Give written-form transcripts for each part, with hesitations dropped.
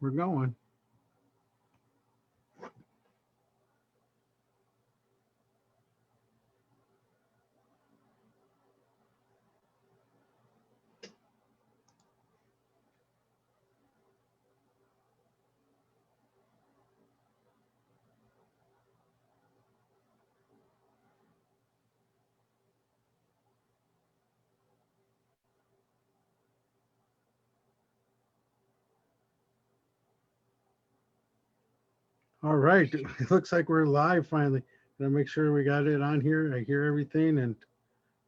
We're going. All right. It looks like we're live finally. Gonna make sure we got it on here. I hear everything and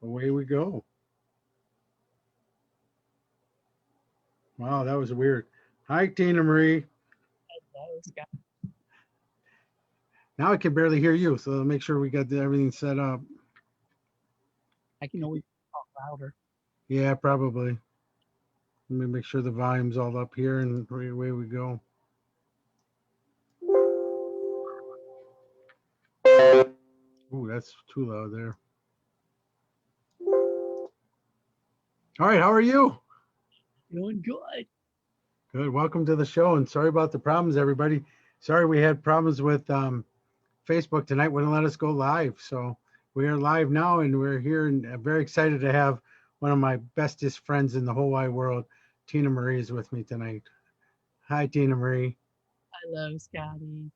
away we go. Wow, that was weird. Hi, Tina Marie. Now I can barely hear you, so make sure we got everything set up. I can always talk louder. Yeah, probably. Let me make sure the volume's all up here and away we go. Ooh, that's too loud there. All right, how are you? Doing good. Good. Welcome to the show. And sorry about the problems, everybody. Sorry we had problems with Facebook tonight. Wouldn't let us go live. So we are live now, and we're here and very excited to have one of my bestest friends in the whole wide world, Tina Marie, is with me tonight. Hi, Tina Marie. Hello, Scotty.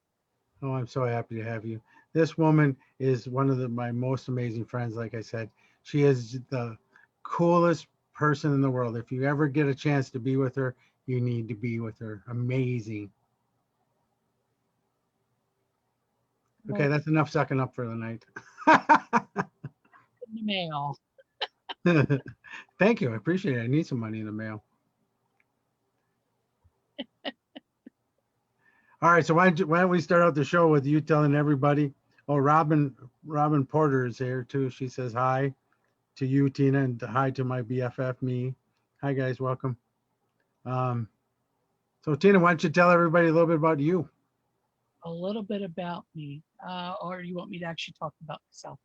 Oh, I'm so happy to have you. This woman is one of my most amazing friends. Like I said, she is the coolest person in the world. If you ever get a chance to be with her, you need to be with her. Amazing. Okay, Well, that's enough sucking up for the night. in the mail. Thank you. I appreciate it. I need some money in the mail. All right, so why don't we start out the show with you telling everybody? Oh, Robin Porter is here too. She says hi to you, Tina, and hi to my BFF, me. Hi, guys. Welcome. Um, so, Tina, why don't you tell everybody a little bit about you? A little bit about me, or you want me to actually talk about myself?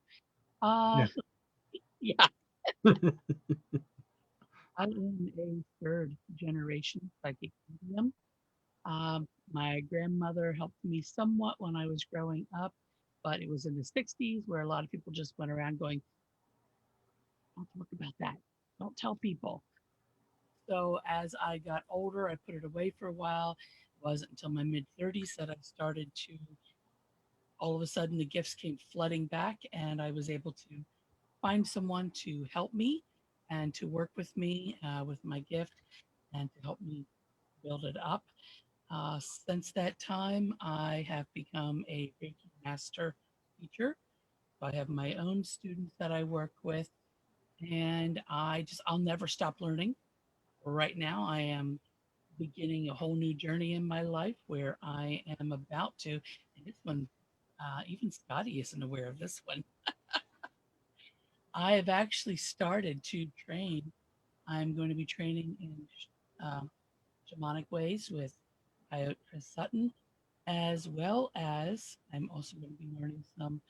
Uh, Yeah. yeah, I am a third generation psychic medium. My grandmother helped me somewhat when I was growing up, but it was in the 60s where a lot of people just went around going, don't talk about that. Don't tell people. So as I got older, I put it away for a while. It wasn't until my mid 30s that I started to, all of a sudden, the gifts came flooding back, and I was able to find someone to help me and to work with me with my gift and to help me build it up. Since that time, I have become a Reiki master teacher. I have my own students that I work with, and I'll never stop learning. Right now, I am beginning a whole new journey in my life where I am about to, and this one, even Scotty isn't aware of this one. I have actually started to train. I'm going to be training in uh, shamanic ways with Coyote Chris Sutton, as well as I'm also going to be learning some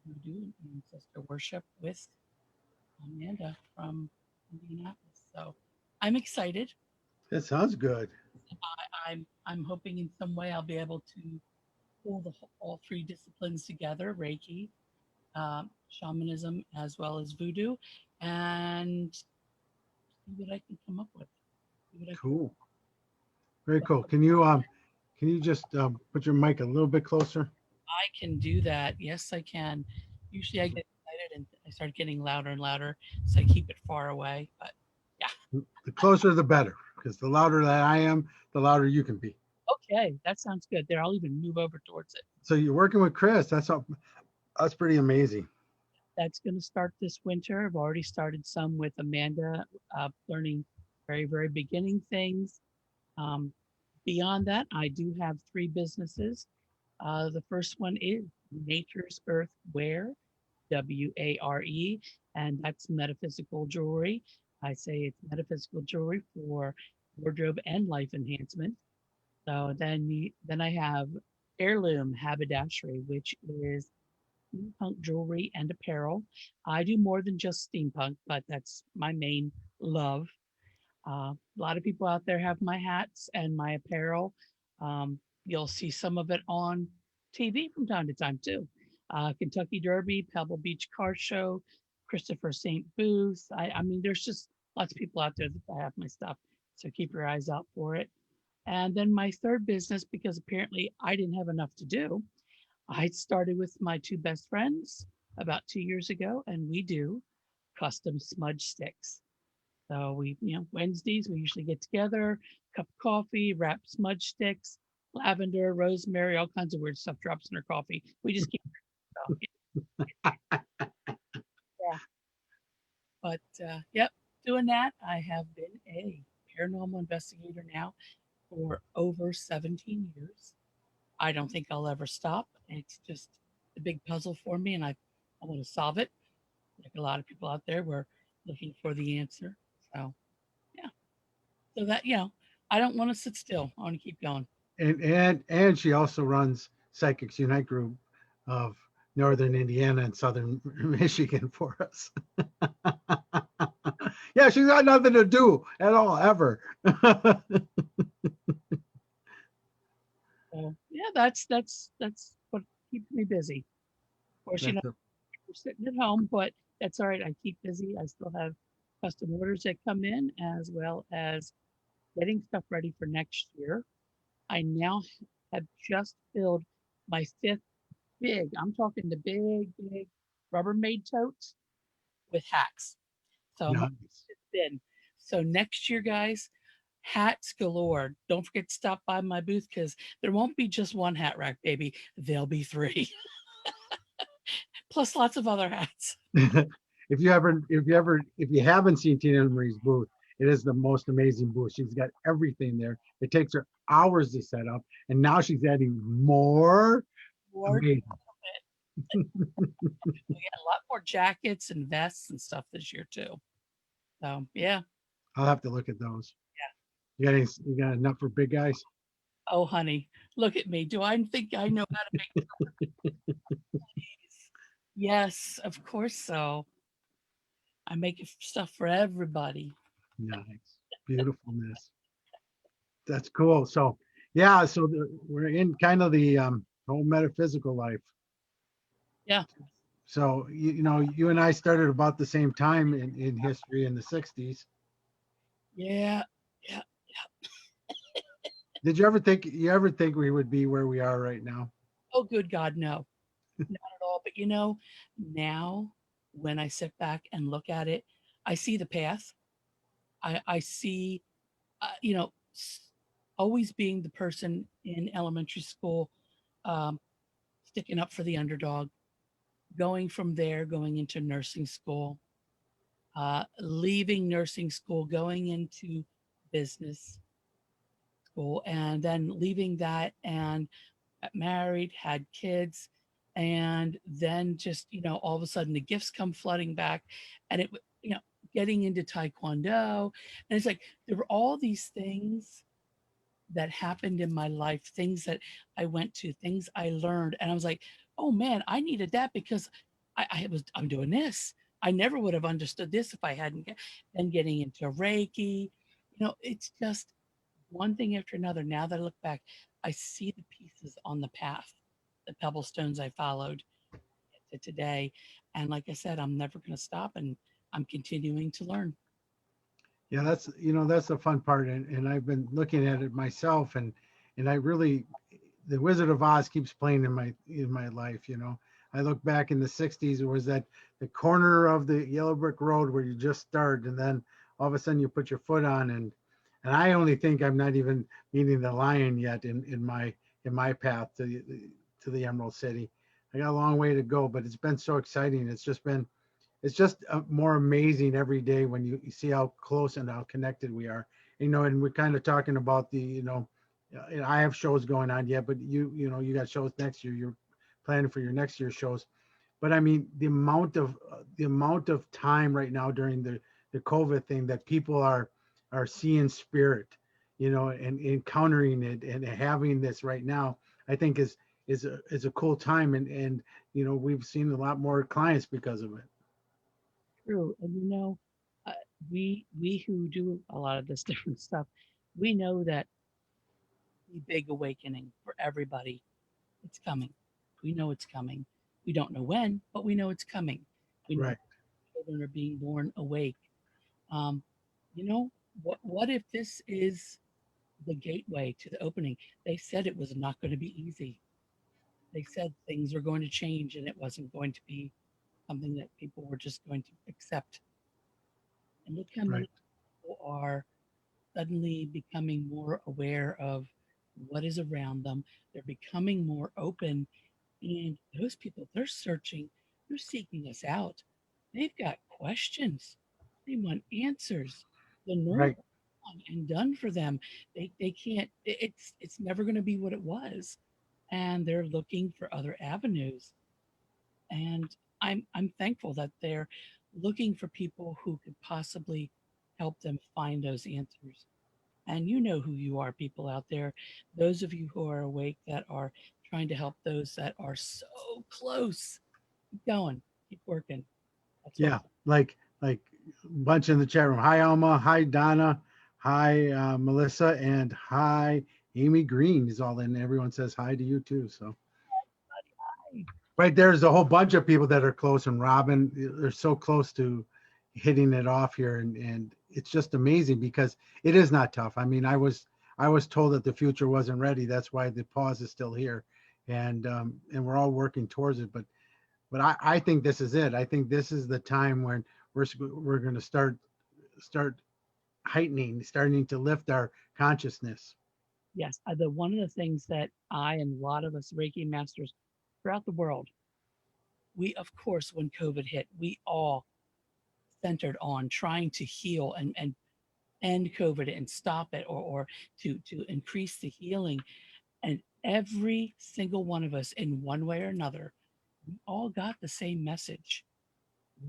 voodoo and ancestor worship with Amanda from Indianapolis. So I'm excited. That sounds good. I'm hoping in some way I'll be able to pull all three disciplines together: Reiki, shamanism, as well as voodoo, and see what I can come up with. See what I can. Cool. Very But cool. Can you just put your mic a little bit closer? I can do that. Yes, I can. Usually I get excited and I start getting louder and louder, so I keep it far away. But yeah, The closer, the better, because the louder that I am, the louder you can be. okay, that sounds good. There, I'll even move over towards it. So you're working with Chris. That's pretty amazing. That's going to start this winter. I've already started some with Amanda, learning very beginning things. Um, Beyond that, I do have three businesses. The first one is Nature's Earth Wear, WARE, and that's metaphysical jewelry. I say it's metaphysical jewelry for wardrobe and life enhancement. So then I have Heirloom Haberdashery, which is steampunk jewelry and apparel. I do more than just steampunk, but that's my main love. A lot of people out there have my hats and my apparel. You'll see some of it on TV from time to time too. Kentucky Derby, Pebble Beach Car Show, Christopher St. Booth. I mean, there's just lots of people out there that have my stuff. So keep your eyes out for it. And then my third business, because apparently I didn't have enough to do, I started with my two best friends about 2 years ago, and we do custom smudge sticks. So Wednesdays we usually get together, cup of coffee, wrap smudge sticks, lavender, rosemary, all kinds of weird stuff drops in our coffee. We just keep yeah. But yep, doing that. I have been a paranormal investigator now for over 17 years. I don't think I'll ever stop. It's just a big puzzle for me, and I want to solve it. Like a lot of people out there, we're looking for the answer. So yeah, so that I don't want to sit still. I want to keep going. And she also runs Psychics Unite group of Northern Indiana and Southern Michigan for us. Yeah, she's got nothing to do at all ever. So yeah, that's what keeps me busy. Of course, That's we're sitting at home, but that's all right. I keep busy. I still have custom orders that come in, as well as getting stuff ready for next year. I now have just filled my fifth big, I'm talking the big Rubbermaid totes with hats. So my nice. is thin. So next year, guys, hats galore. Don't forget to stop by my booth because there won't be just one hat rack, baby. There'll be three, plus lots of other hats. If you haven't seen Tina Marie's booth, it is the most amazing booth. She's got everything there. It takes her hours to set up, and now she's adding more. More, Amazing. we got a lot more jackets and vests and stuff this year too. So yeah, I'll have to look at those. yeah. You got enough for big guys? Oh, honey, look at me. Do I think I know how to make these? Yes, of course so. I make stuff for everybody. Nice. Beautifulness. That's cool. So yeah, so we're in kind of the whole metaphysical life. Yeah. So you and I started about the same time in history in the 60s. Yeah. Yeah. Did you ever think we would be where we are right now? Oh, good God, no, not at all. But now when I sit back and look at it, I see the path. I see, always being the person in elementary school, um, sticking up for the underdog, going from there, going into nursing school, leaving nursing school, going into business school, and then leaving that and got married, had kids, and then just, all of a sudden the gifts come flooding back, and getting into Taekwondo. And it's like there were all these things that happened in my life, things that I went to, things I learned. And I was like, oh man, I needed that because I'm doing this. I never would have understood this if I hadn't been getting into Reiki. It's just one thing after another. Now that I look back, I see the pieces on the path, the pebble stones I followed to today. And like I said, I'm never going to stop, and I'm continuing to learn. Yeah, that's the fun part, and I've been looking at it myself, and I really, the Wizard of Oz keeps playing in my life. I look back in the 60s, it was that the corner of the yellow brick road where you just start, and then all of a sudden you put your foot on, and I only think I'm not even meeting the lion yet in my path to the Emerald City. I got a long way to go, but it's been so exciting. It's just more amazing every day when you see how close and how connected we are. And we're kind of talking about I have shows going on yet, but you got shows next year. You're planning for your next year's shows. But I mean, the amount of time right now during the COVID thing that people are seeing spirit, and encountering it and having this right now, I think is a cool time. And we've seen a lot more clients because of it. True. And uh, we who do a lot of this different stuff, we know that the big awakening for everybody. It's coming. We know it's coming. We don't know when, but we know it's coming. We know Right. children are being born awake. Um, you know, what if this is the gateway to the opening? They said it was not going to be easy. They said things were going to change and it wasn't going to be something that people were just going to accept. And look how Right. many people are suddenly becoming more aware of what is around them. They're becoming more open. And those people, they're searching, they're seeking us out. They've got questions. They want answers. The Right. normal on and done for them. They can't, it's never going to be what it was. And they're looking for other avenues. And I'm thankful that they're looking for people who could possibly help them find those answers. And you know who you are, people out there. Those of you who are awake that are trying to help those that are so close. Keep going, keep working. That's what Yeah. Like a bunch in the chat room. Hi, Alma. Hi, Donna. Hi, Melissa. And hi, Amy Green is all in. Everyone says hi to you too. So I, right there's a whole bunch of people that are close, and Robin, they're so close to hitting it off here, and it's just amazing because it is not tough. I mean, I was told that the future wasn't ready. That's why the pause is still here, and we're all working towards it. But I think this is it. I think this is the time when we're going to start heightening, starting to lift our consciousness. yes, the one of the things that I and a lot of us Reiki masters throughout the world, we of course when COVID hit, we all centered on trying to heal and end COVID and stop it or to increase the healing. And every single one of us, in one way or another, we all got the same message.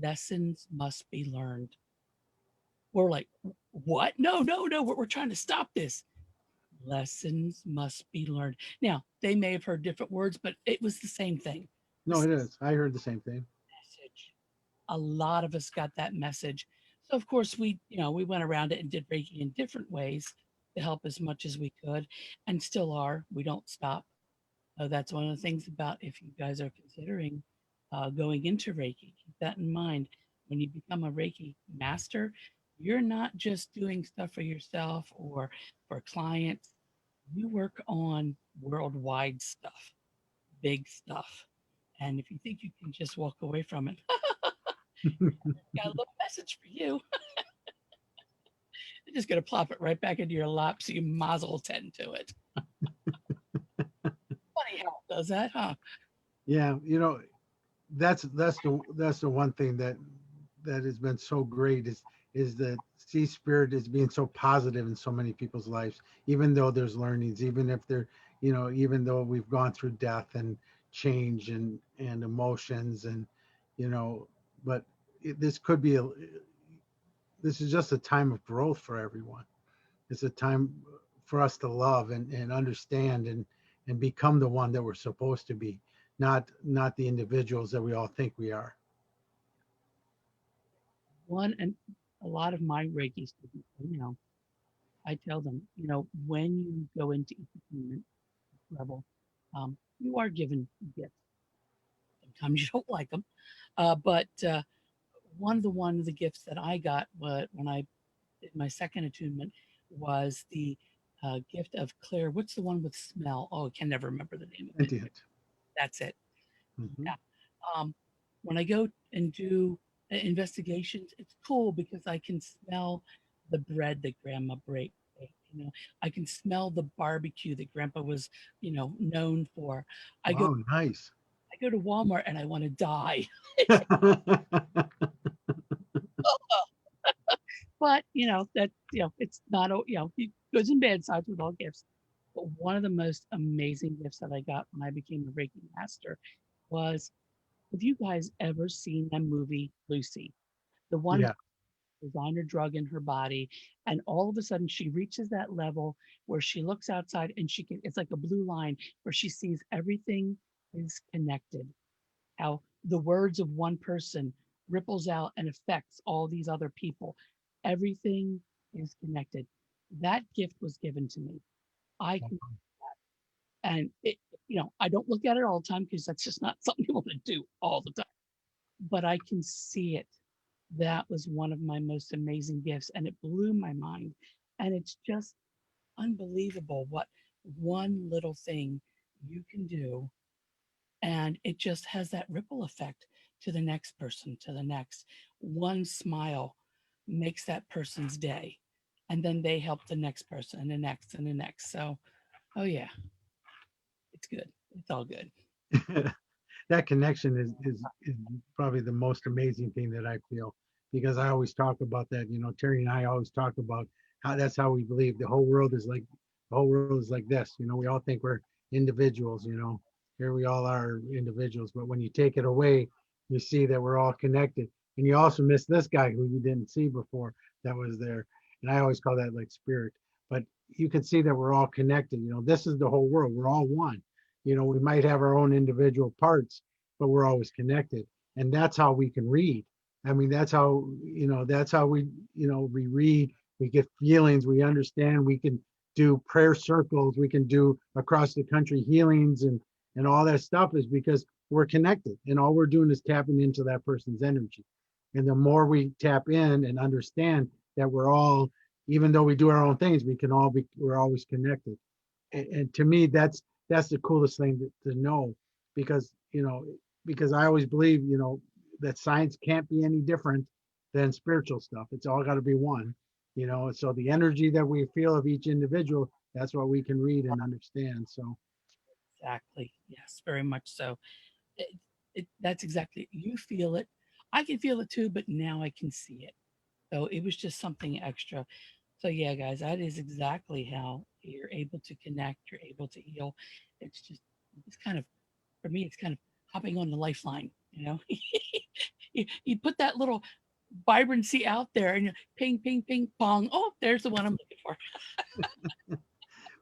Lessons must be learned. We're like, what? No, no, no. We're trying to stop this. Lessons must be learned. Now, they may have heard different words, but it was the same thing. No, it is. I heard the same thing. Message. A lot of us got that message. So of course we went around it and did Reiki in different ways to help as much as we could and still are. We don't stop. That's one of the things about if you guys are considering going into Reiki, keep that in mind. When you become a Reiki master, you're not just doing stuff for yourself or for clients. You work on worldwide stuff, big stuff. And if you think you can just walk away from it, got a little message for you. They're just going to plop it right back into your lap so you might as well tend to it. Funny how it does that, huh? Yeah, that's the one thing that has been so great is that sea spirit is being so positive in so many people's lives, even though there's learnings, even if they're, even though we've gone through death and change and emotions, and you know but this could be this is just a time of growth for everyone. It's a time for us to love and understand and become the one that we're supposed to be, not the individuals that we all think we are. One, and a lot of my Reiki students, I tell them, when you go into each attunement level, you are given gifts. Sometimes you don't like them, but one of the gifts that I got when I did my second attunement was the gift of Claire. What's the one with smell? Oh, I can never remember the name of it. Sentient. That's it. Hmm. Yeah. Um, when I go and do investigations, it's cool because I can smell the bread that Grandma baked. I can smell the barbecue that Grandpa was, known for. I go, Wow, nice. I go to Walmart and I want to die. But it's not goods and bad sides with all gifts. But one of the most amazing gifts that I got when I became a Reiki master was, have you guys ever seen the movie Lucy? The one Yeah. designer drug in her body, and all of a sudden she reaches that level where she looks outside and it's like a blue line where she sees everything is connected. How the words of one person ripples out and affects all these other people. Everything is connected. That gift was given to me. I can And I don't look at it all the time because that's just not something people to do all the time. But I can see it. That was one of my most amazing gifts, and it blew my mind. And it's just unbelievable what one little thing you can do, and it just has that ripple effect to the next person, to the next. One smile makes that person's day, and then they help the next person and the next and the next. So, oh yeah, it's good. It's all good. That connection is probably the most amazing thing that I feel, because I always talk about that. Terry and I always talk about how that's how we believe the whole world is like this. We all think we're individuals. Here we all are individuals, but when you take it away, you see that we're all connected, and you also miss this guy who you didn't see before that was there. And I always call that like spirit, but you can see that we're all connected. This is the whole world. We're all one. We might have our own individual parts, but we're always connected. And that's how we can read. I mean, that's how we read, we get feelings, we understand, we can do prayer circles, we can do across the country healings and all that stuff is because we're connected. And all we're doing is tapping into that person's energy. And the more we tap in and understand that we're all, even though we do our own things, we're always connected. And to me, that's the coolest thing to know, because because I always believe that science can't be any different than spiritual stuff. It's all got to be one. So the energy that we feel of each individual, that's what we can read and understand. So Exactly. Yes, very much so. It, that's exactly, you feel it. I can feel it too, but now I can see it. So it was just something extra. So yeah, guys, that is exactly how you're able to connect, you're able to heal. It's kind of, for me, it's kind of hopping on the lifeline. You put that little vibrancy out there and ping, ping, ping, pong. Oh, there's the one I'm looking for.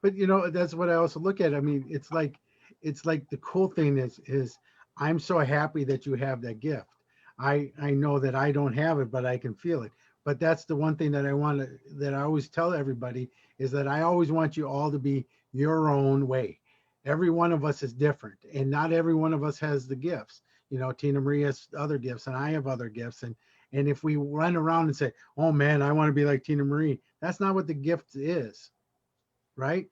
but that's what I also look at. I mean, it's like the cool thing is I'm so happy that you have that gift. I know that I don't have it, but I can feel it. But that's the one thing that I always tell everybody, is that I always want you all to be your own way. Every one of us is different, and not every one of us has the gifts. Tina Marie has other gifts and I have other gifts, and if we run around and say, oh man, I want to be like Tina Marie, that's not what the gift is, right?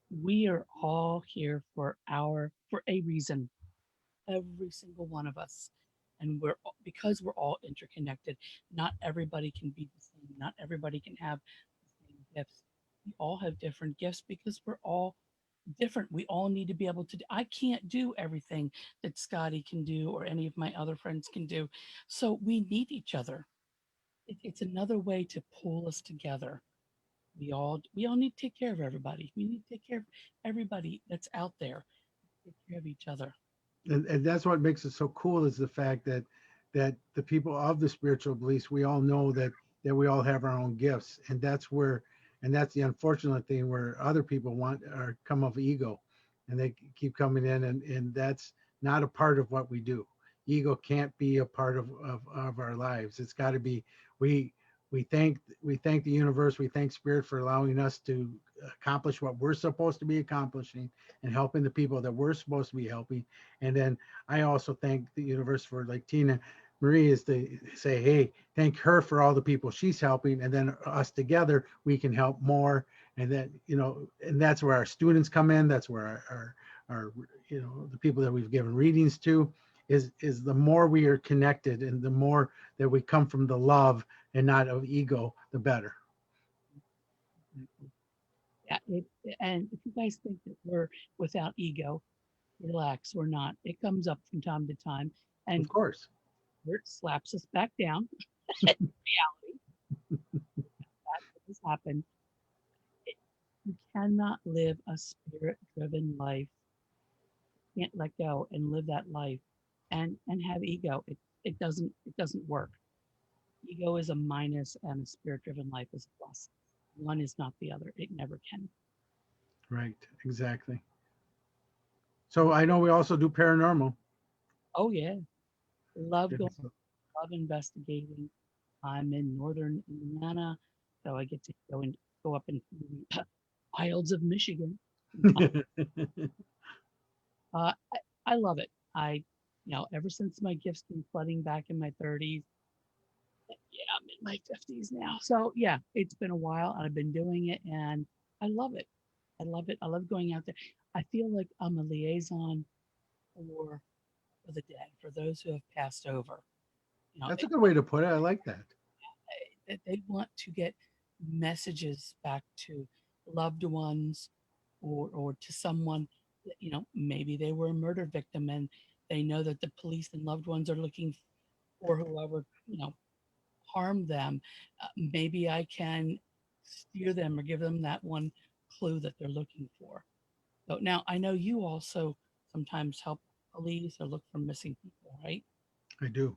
We are all here for a reason, every single one of us. And because we're all interconnected, not everybody can be the same. Not everybody can have the same gifts. We all have different gifts because we're all different. We all need to be able to I can't do everything that Scotty can do or any of my other friends can do. So we need each other. It's another way to pull us together. We all need to take care of everybody. We need to take care of everybody that's out there. Take care of each other. And that's what makes it so cool, is the fact that the people of the spiritual beliefs, we all know that we all have our own gifts, and that's the unfortunate thing, where other people want or come of ego, and they keep coming in, and that's not a part of what we do. Ego can't be a part of our lives. It's got to be, we we thank the universe, we thank spirit for allowing us to accomplish what we're supposed to be accomplishing, and helping the people that we're supposed to be helping. And then I also thank the universe for, like Tina Marie, is to say, hey, thank her for all the people she's helping, and then us together we can help more. And then and that's where our students come in. That's where our the people that we've given readings to, is the more we are connected, and the more that we come from the love and not of ego, the better. Yeah, and if you guys think that we're without ego, relax. We're not. It comes up from time to time, Of and course. it slaps us back down. Reality, that has happened. It, you cannot live a spirit-driven life. You can't let go and live that life, and have ego. It doesn't work. Ego is a minus, and a spirit-driven life is a plus. One is not the other. It never can. Right, exactly. So I know we also do paranormal. Oh yeah, love Yeah, going, so- love investigating. I'm in northern Indiana, so I get to go up and Isles of Michigan. Uh, I love it. Ever since my gifts been flooding back in my 30s, yeah, I'm in my 50s now. So yeah, it's been a while and I've been doing it and I love it. I love it. I love going out there. I feel like I'm a liaison for for the dead, for those who have passed over. You know, That's a good way to put it. I like that. they want to get messages back to loved ones or to someone that, maybe they were a murder victim and they know that the police and loved ones are looking for whoever, harmed them. Maybe I can steer them or give them that one clue that they're looking for. So now I know you also sometimes help police or look for missing people, right? I do.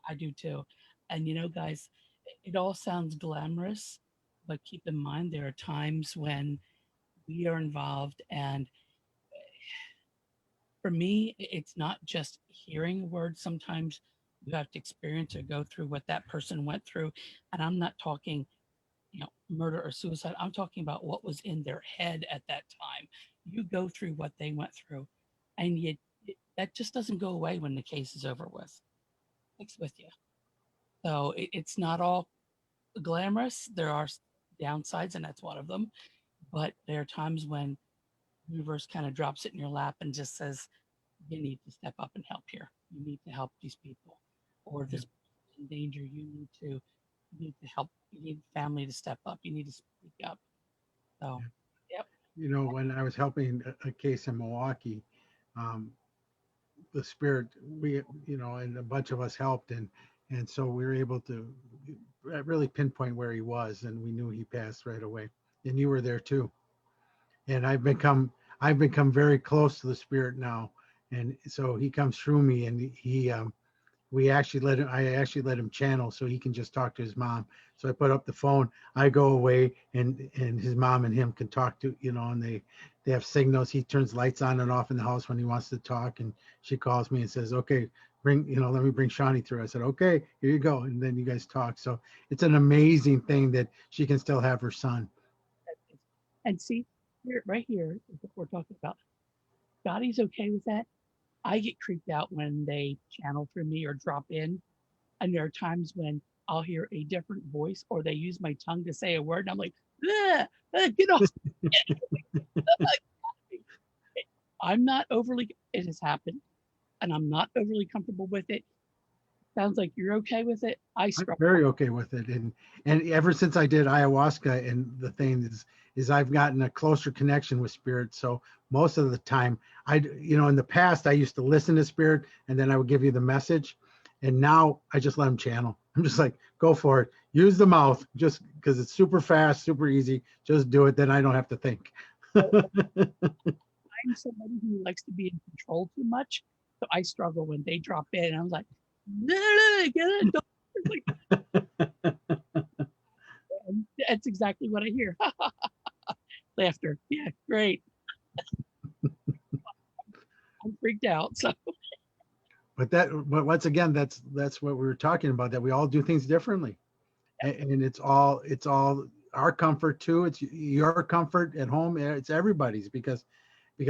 I do too. And guys, it all sounds glamorous, but keep in mind there are times when we are involved. And for me, it's not just hearing words. Sometimes you have to experience or go through what that person went through. And I'm not talking, murder or suicide. I'm talking about what was in their head at that time. You go through what they went through, and that just doesn't go away when the case is over with. It's with you. So it's not all glamorous. There are downsides, and that's one of them. But there are times when the universe kind of drops it in your lap and just says, "You need to step up and help here. You need to help these people, or Yeah. this person's in danger. You need to help. You need family to step up. You need to speak up." So, Yeah. yep. When I was helping a case in Milwaukee, um, the spirit, and a bunch of us helped, and so we were able to really pinpoint where he was, and we knew he passed right away. And you were there too. And I've become very close to the spirit now, and so he comes through me, and we actually let him I actually let him channel so he can just talk to his mom. So I put up the phone, I go away, and his mom and him can talk to, and they have signals. He turns lights on and off in the house when he wants to talk, and she calls me and says, okay, let me bring Shawnee through. I said, okay, here you go. And then you guys talk. So it's an amazing thing that she can still have her son. And see, here, right here is what we're talking about. Scotty's okay with that. I get creeped out when they channel through me or drop in. And there are times when I'll hear a different voice or they use my tongue to say a word. And I'm like, get off. I'm not overly, it has happened and I'm not overly comfortable with it. Sounds like you're okay with it. I I'm struggle. very okay with it, and ever since I did ayahuasca, and the thing is I've gotten a closer connection with spirit. So most of the time, in the past I used to listen to spirit, and then I would give you the message, and now I just let them channel. I'm just like, go for it, use the mouth, just because it's super fast, super easy. Just do it, then I don't have to think. I'm somebody who likes to be in control too much. So I struggle when they drop in. And I'm like, no, get it. Like, and that's exactly what I hear. Laughter. Yeah, great. I'm freaked out. So But once again, that's what we were talking about. That we all do things differently, and it's all our comfort too. It's your comfort at home. It's everybody's, because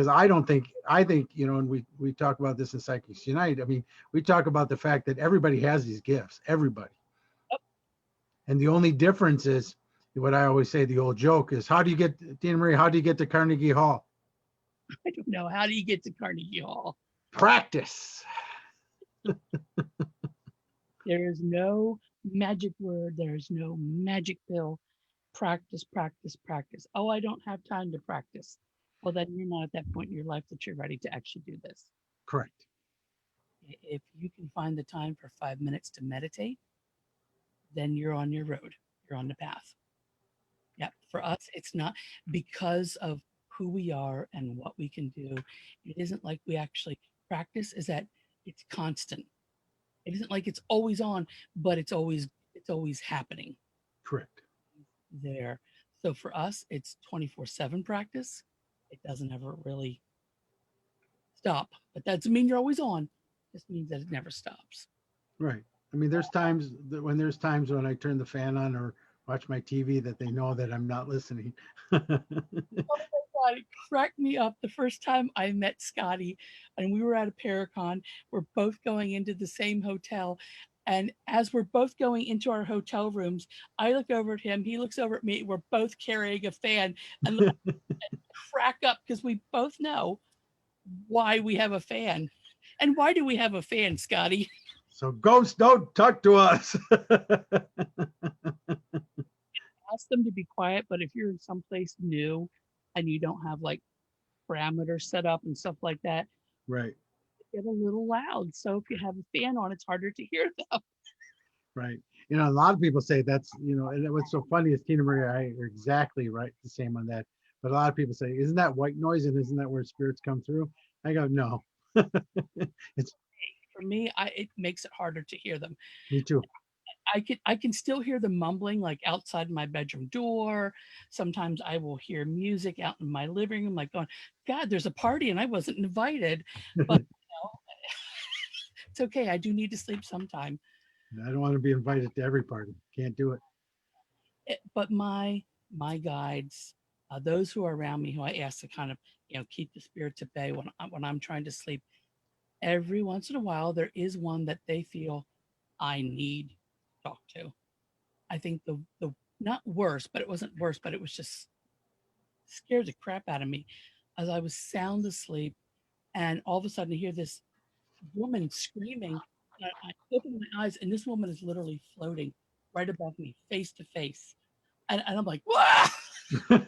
I think and we talk about this in Psychics Unite. I mean, we talk about the fact that everybody has these gifts, everybody, and the only difference is what I always say. The old joke is, how do you get, Tina Marie? How do you get to Carnegie Hall? I don't know. How do you get to Carnegie Hall? Practice. There is no magic word. There's no magic pill. Practice, practice, practice. Oh, I don't have time to practice. Well, then you're not at that point in your life that you're ready to actually do this. Correct. If you can find the time for 5 minutes to meditate, then you're on your road. You're on the path. Yeah. For us, it's not because of who we are and what we can do. It isn't like we actually practice, is that it's constant. It isn't like it's always on, but it's always happening Correct. there. So for us, it's 24/7 practice. It doesn't ever really stop, but that doesn't mean you're always on. It just means that it never stops. Right. I mean, there's times when I turn the fan on, watch my TV that they know that I'm not listening. Oh my God, it cracked me up the first time I met Scotty, and we were at a Paracon. We're both going into the same hotel. And as we're both going into our hotel rooms, I look over at him, he looks over at me. We're both carrying a fan and crack up because we both know why we have a fan. And why do we have a fan, Scotty? So ghosts don't talk to us. Ask them to be quiet, but if you're in someplace new and you don't have like parameters set up and stuff like that, Right, get a little loud. So if you have a fan on, it's harder to hear them. right. You know, a lot of people say that's, you know, and what's so funny is Tina Marie, I are exactly right, the same on that. But a lot of people say, isn't that white noise and isn't that where spirits come through? I go, no. It's For me, it makes it harder to hear them. me too. I can still hear the mumbling like outside my bedroom door. Sometimes I will hear music out in my living room, like going, God, there's a party and I wasn't invited. But it's okay. I do need to sleep sometime. I don't want to be invited to every party. Can't do it. But my guides, those who are around me, who I ask to kind of keep the spirits at bay when I'm trying to sleep. Every once in a while, there is one that they feel I need to talk to. I think the not worse, but it wasn't worse, but it was just scared the crap out of me as I was sound asleep, and all of a sudden I hear this woman screaming. And I open my eyes, and this woman is literally floating right above me, face to face, and I'm like, "What?" I'm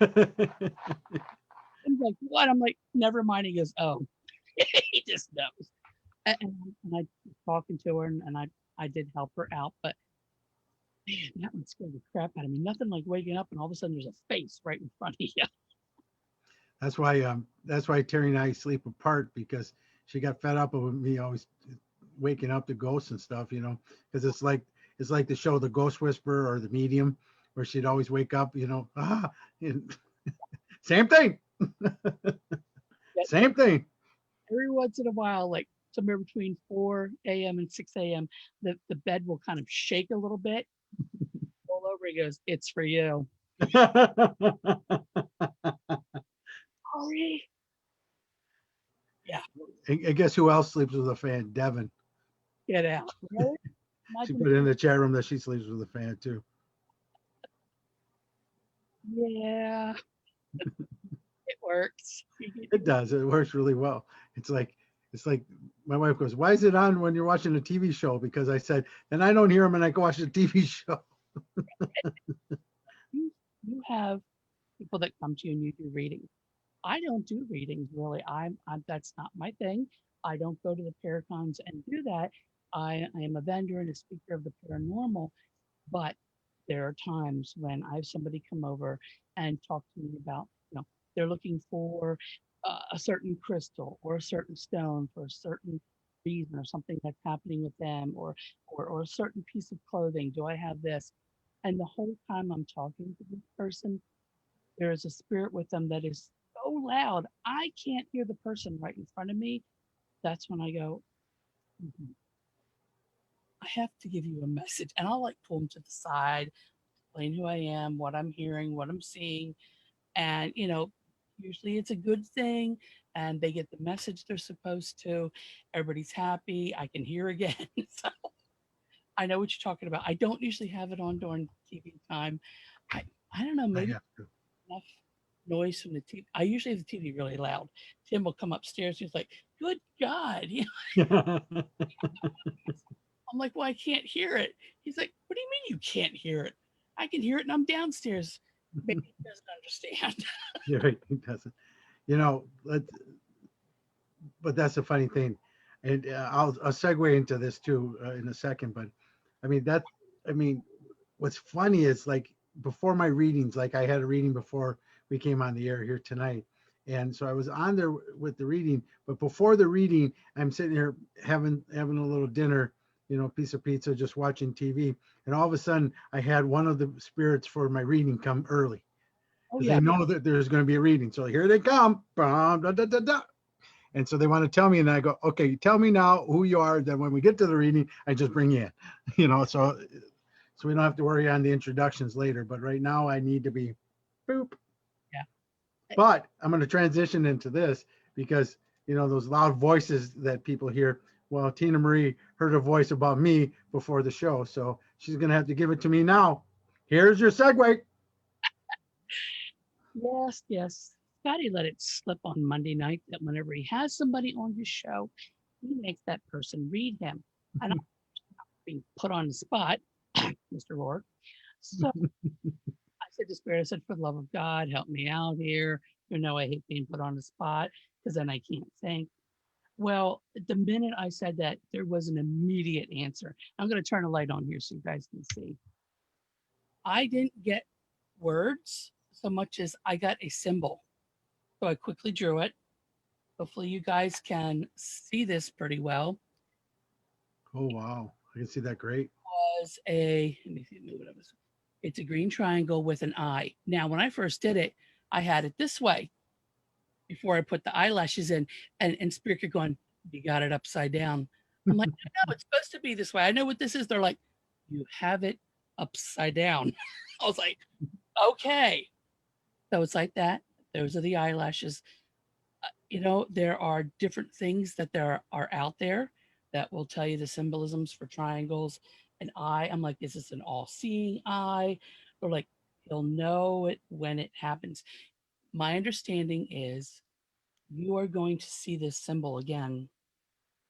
like, "What?" I'm like, "Never mind." He goes, "Oh," he just knows. And I was talking to her, and I did help her out, but man, that one scared the crap out of me. Nothing like waking up and all of a sudden there's a face right in front of you. That's why Terry and I sleep apart, because she got fed up with me always waking up to ghosts and stuff, you know, because it's like the show The Ghost Whisperer or The Medium, where she'd always wake up, you know, and same thing. Same thing. Every once in a while, like somewhere between 4 a.m. and 6 a.m., the bed will kind of shake a little bit. Roll over, he goes, "It's for you." Sorry. Yeah, And guess who else sleeps with a fan? Devin. get out. Really? She Imagine. put in the chat room that she sleeps with a fan too. Yeah, it works. It does. It works really well. It's like my wife goes, "Why is it on when you're watching a TV show?" Because I said, "Then I don't hear them and I go watch a TV show." You have people that come to you and you do readings. I don't do readings really. I'm that's not my thing. I don't go to the paracons and do that. I am a vendor and a speaker of the paranormal, but there are times when I have somebody come over and talk to me about, they're looking for a certain crystal or a certain stone for a certain reason or something that's happening with them, or a certain piece of clothing. Do I have this? And the whole time I'm talking to this person, there is a spirit with them that is so loud I can't hear the person right in front of me. That's when I go, "Mhm, I have to give you a message," and I'll like pull them to the side, explain who I am, what I'm hearing, what I'm seeing, and usually it's a good thing, and they get the message they're supposed to. Everybody's happy. I can hear again. So I know what you're talking about. I don't usually have it on during TV time. I I don't know, I maybe have to. enough noise from the TV. I usually have the TV really loud. Tim will come upstairs. He's like, "Good God!" I'm like, "Well, I can't hear it." He's like, "What do you mean you can't hear it? I can hear it, and I'm downstairs." Maybe he doesn't understand. Yeah, right. It doesn't. You know, but that's a funny thing, and I'll segue into this too in a second. But I mean that I mean, what's funny is like before my readings, like I had a reading before we came on the air here tonight, and so I was on there with the reading. But before the reading, I'm sitting here having a little dinner, you know, piece of pizza, just watching TV, and all of a sudden I had one of the spirits for my reading come early Oh because yeah, they know that there's going to be a reading. So here they come. Bum, da, da, da, da. And so they want to tell me, and I go, okay, tell me now who you are. Then when we get to the reading, I just bring you in, you know. So so we don't have to worry on the introductions later. But right now I need to be boop. Yeah. But I'm going to transition into this because, those loud voices that people hear. Well, Tinamarie heard a voice about me before the show, so she's going to have to give it to me now. Here's your segue. Yes, yes. Scotty let it slip on Monday night that whenever he has somebody on his show, he makes that person read him. And I'm being put on the spot, Mr. Rourke. So I said to Spirit, I said, for the love of God, help me out here. I hate being put on the spot because then I can't think. Well, the minute I said that, there was an immediate answer. I'm going to turn a light on here so you guys can see. I didn't get words so much as I got a symbol. So I quickly drew it. Hopefully you guys can see this pretty well. Oh, wow. I can see that great. Was let me see, move it up. It's a green triangle with an eye. Now, when I first did it, I had it this way before I put the eyelashes in, and Spirit kept going, you got it upside down. I'm like, no, it's supposed to be this way. I know what this is. They're like, you have it upside down. I was like, okay. So it's like that. Those are the eyelashes. There are different things that there are out there that will tell you the symbolisms for triangles. An eye, I'm like, is this an all-seeing eye? Or like, he'll know it when it happens. My understanding is you are going to see this symbol again.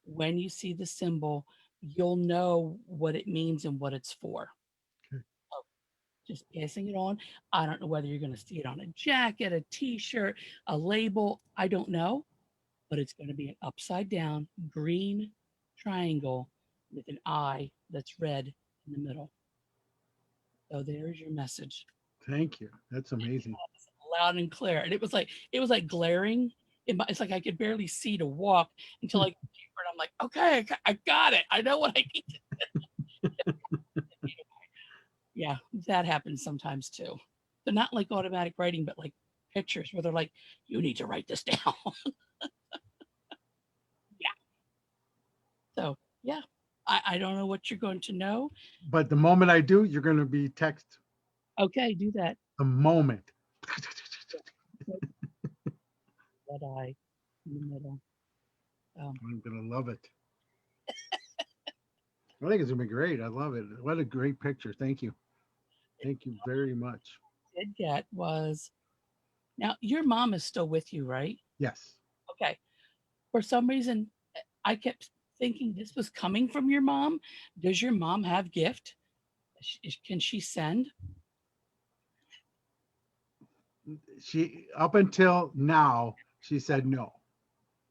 When you see the symbol, you'll know what it means and what it's for. Okay. So just passing it on. I don't know whether you're going to see it on a jacket, a t-shirt, a label. I don't know, but it's going to be an upside down green triangle with an eye that's red in the middle. So there's your message. Thank you. That's amazing. Loud and clear. And it was like glaring. It's like I could barely see to walk until I get deeper. And I'm like, okay, I got it. I know what I need to. Yeah, that happens sometimes too. They're not like automatic writing, but like pictures where they're like, you need to write this down. Yeah. So yeah, I don't know what you're going to know. But the moment I do, you're going to be text Okay, do that. the moment. Red eye in the middle. I'm going to love it. I think it's going to be great. I love it. What a great picture. Thank you. Thank you very much. Did get was now your mom is still with you, right? Yes. Okay. For some reason, I kept thinking this was coming from your mom. Does your mom have gift? Can she send? She, up until now, she said no.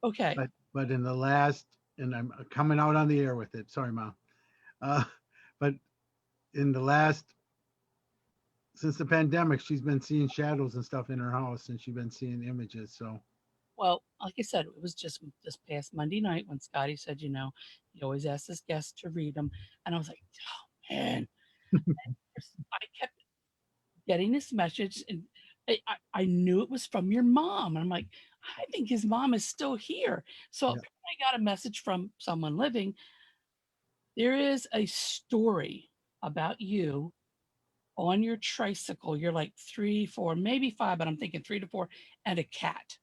Okay. But in the last, and I'm coming out on the air with it. Sorry, Mom. But in the last, since the pandemic, she's been seeing shadows and stuff in her house, and she's been seeing images. So Well, like I said, it was just this past Monday night when Scotty said, he always asks his guests to read them. And I was like, oh, man. I kept getting this message and I knew it was from your mom. And I'm like, I think his mom is still here. So yeah. I got a message from someone living. There is a story about you on your tricycle. You're like 3, 4, maybe 5, but I'm thinking 3 to 4, and a cat.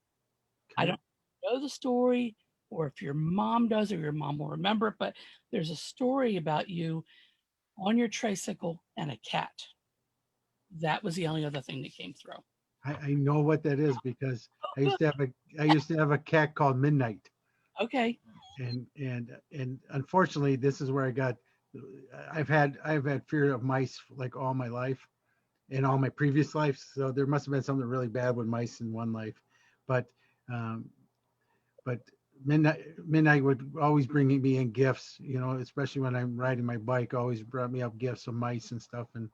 I Okay. don't know the story or if your mom does or your mom will remember it, but there's a story about you on your tricycle and a cat. That was the only other thing that came through. I know what that is because Oh, I used to have a cat called Midnight, okay. and unfortunately, this is where I got. I've had fear of mice like all my life, in all my previous lives. So there must have been something really bad with mice in one life, but um, but midnight would always bring me in gifts, especially when I'm riding my bike, always brought me up gifts of mice and stuff, and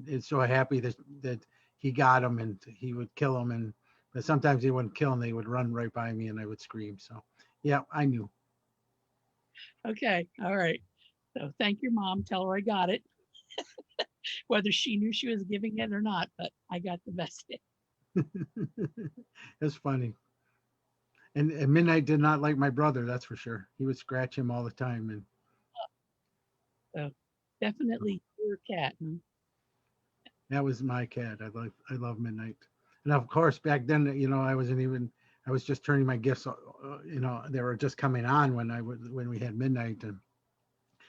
it's so happy that he got them and he would kill them, and but sometimes he wouldn't kill them, they would run right by me and I would scream. So yeah, I knew. Okay. All right. So thank your mom. Tell her I got it, whether she knew she was giving it or not, but I got the message. It's funny. And midnight did not like my brother, that's for sure. He would scratch him all the time. And So definitely Your cat. Huh? That was my cat. I love midnight. And of course, back then, I was just turning my gifts, they were just coming on when we had midnight. And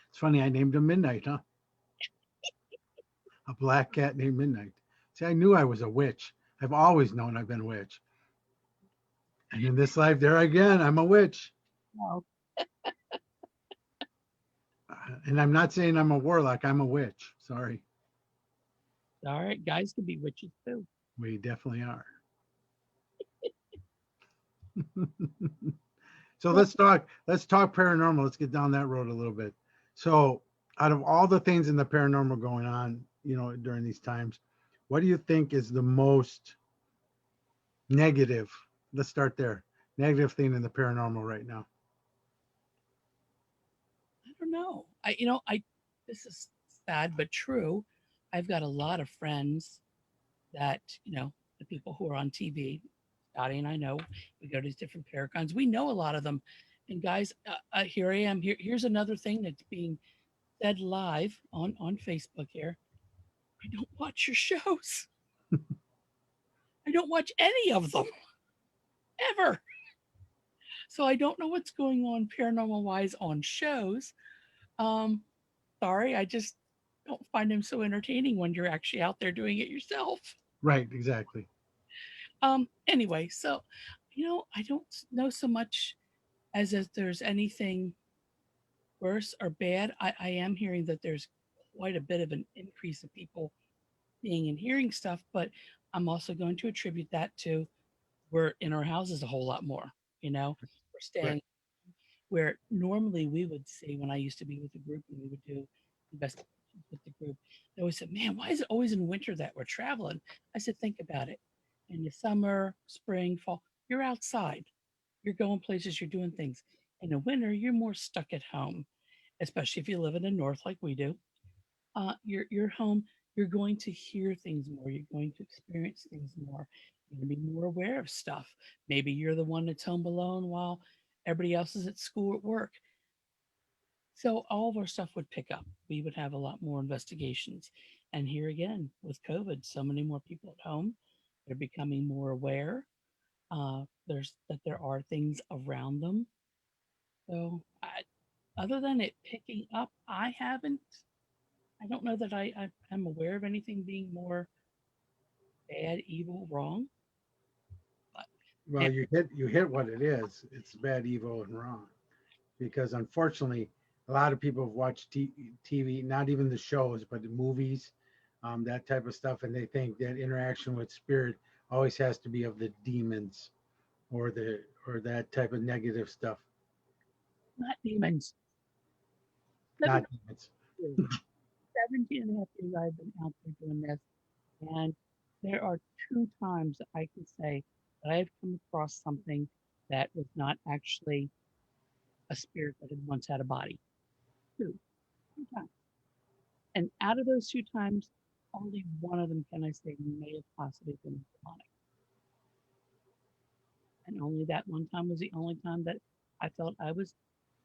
it's funny, I named him Midnight, huh? A black cat named Midnight. See, I knew I was a witch. I've always known I've been a witch. And in this life, there again, I'm a witch. No. And I'm not saying I'm a warlock. I'm a witch. Sorry. All right, guys can be witches too. We definitely are. So Well, let's talk paranormal. Let's get down that road a little bit. So out of all the things in the paranormal going on, during these times, what do you think is the most negative? Let's start there. Negative thing in the paranormal right now. I don't know. I this is sad but true. I've got a lot of friends that, the people who are on TV, Scotty and I know, we go to these different paracons. We know a lot of them. And guys, here I am. Here's another thing that's being said live on Facebook here. I don't watch your shows. I don't watch any of them ever. So I don't know what's going on paranormal wise on shows. Um, Sorry, I just don't find them so entertaining when you're actually out there doing it yourself. Right, exactly. Anyway, so I don't know so much as if there's anything worse or bad. I am hearing that there's quite a bit of an increase of people seeing and hearing stuff, but I'm also going to attribute that to we're in our houses a whole lot more. We're Right. staying where normally we would see when I used to be with the group and we would do investigations with the group. They always said, "Man, why is it always in winter that we're traveling?" I said, "Think about it. In the summer, spring, fall, you're outside. You're going places, you're doing things. In the winter, you're more stuck at home, especially if you live in the north like we do. You're home. You're going to hear things more. You're going to experience things more. You're going to be more aware of stuff. Maybe you're the one that's home alone while everybody else is at school at work. So all of our stuff would pick up. We would have a lot more investigations. And here again, with COVID, so many more people at home. They're becoming more aware. There are things around them. So other than it picking up, I haven't. I don't know that I'm aware of anything being more bad, evil, wrong. But Well, yeah, you hit what it is. It's bad, evil, and wrong. Because unfortunately, a lot of people have watched TV, not even the shows, but the movies, that type of stuff, and they think that interaction with spirit always has to be of the demons or that type of negative stuff, not demons. Let me not know. demons. 17 and a half years I've been out there doing this. And there are two times that I can say that I've come across something that was not actually a spirit that had once had a body. Two times. And out of those two times, only one of them can I say may have possibly been demonic. And only that one time was the only time that I felt I was,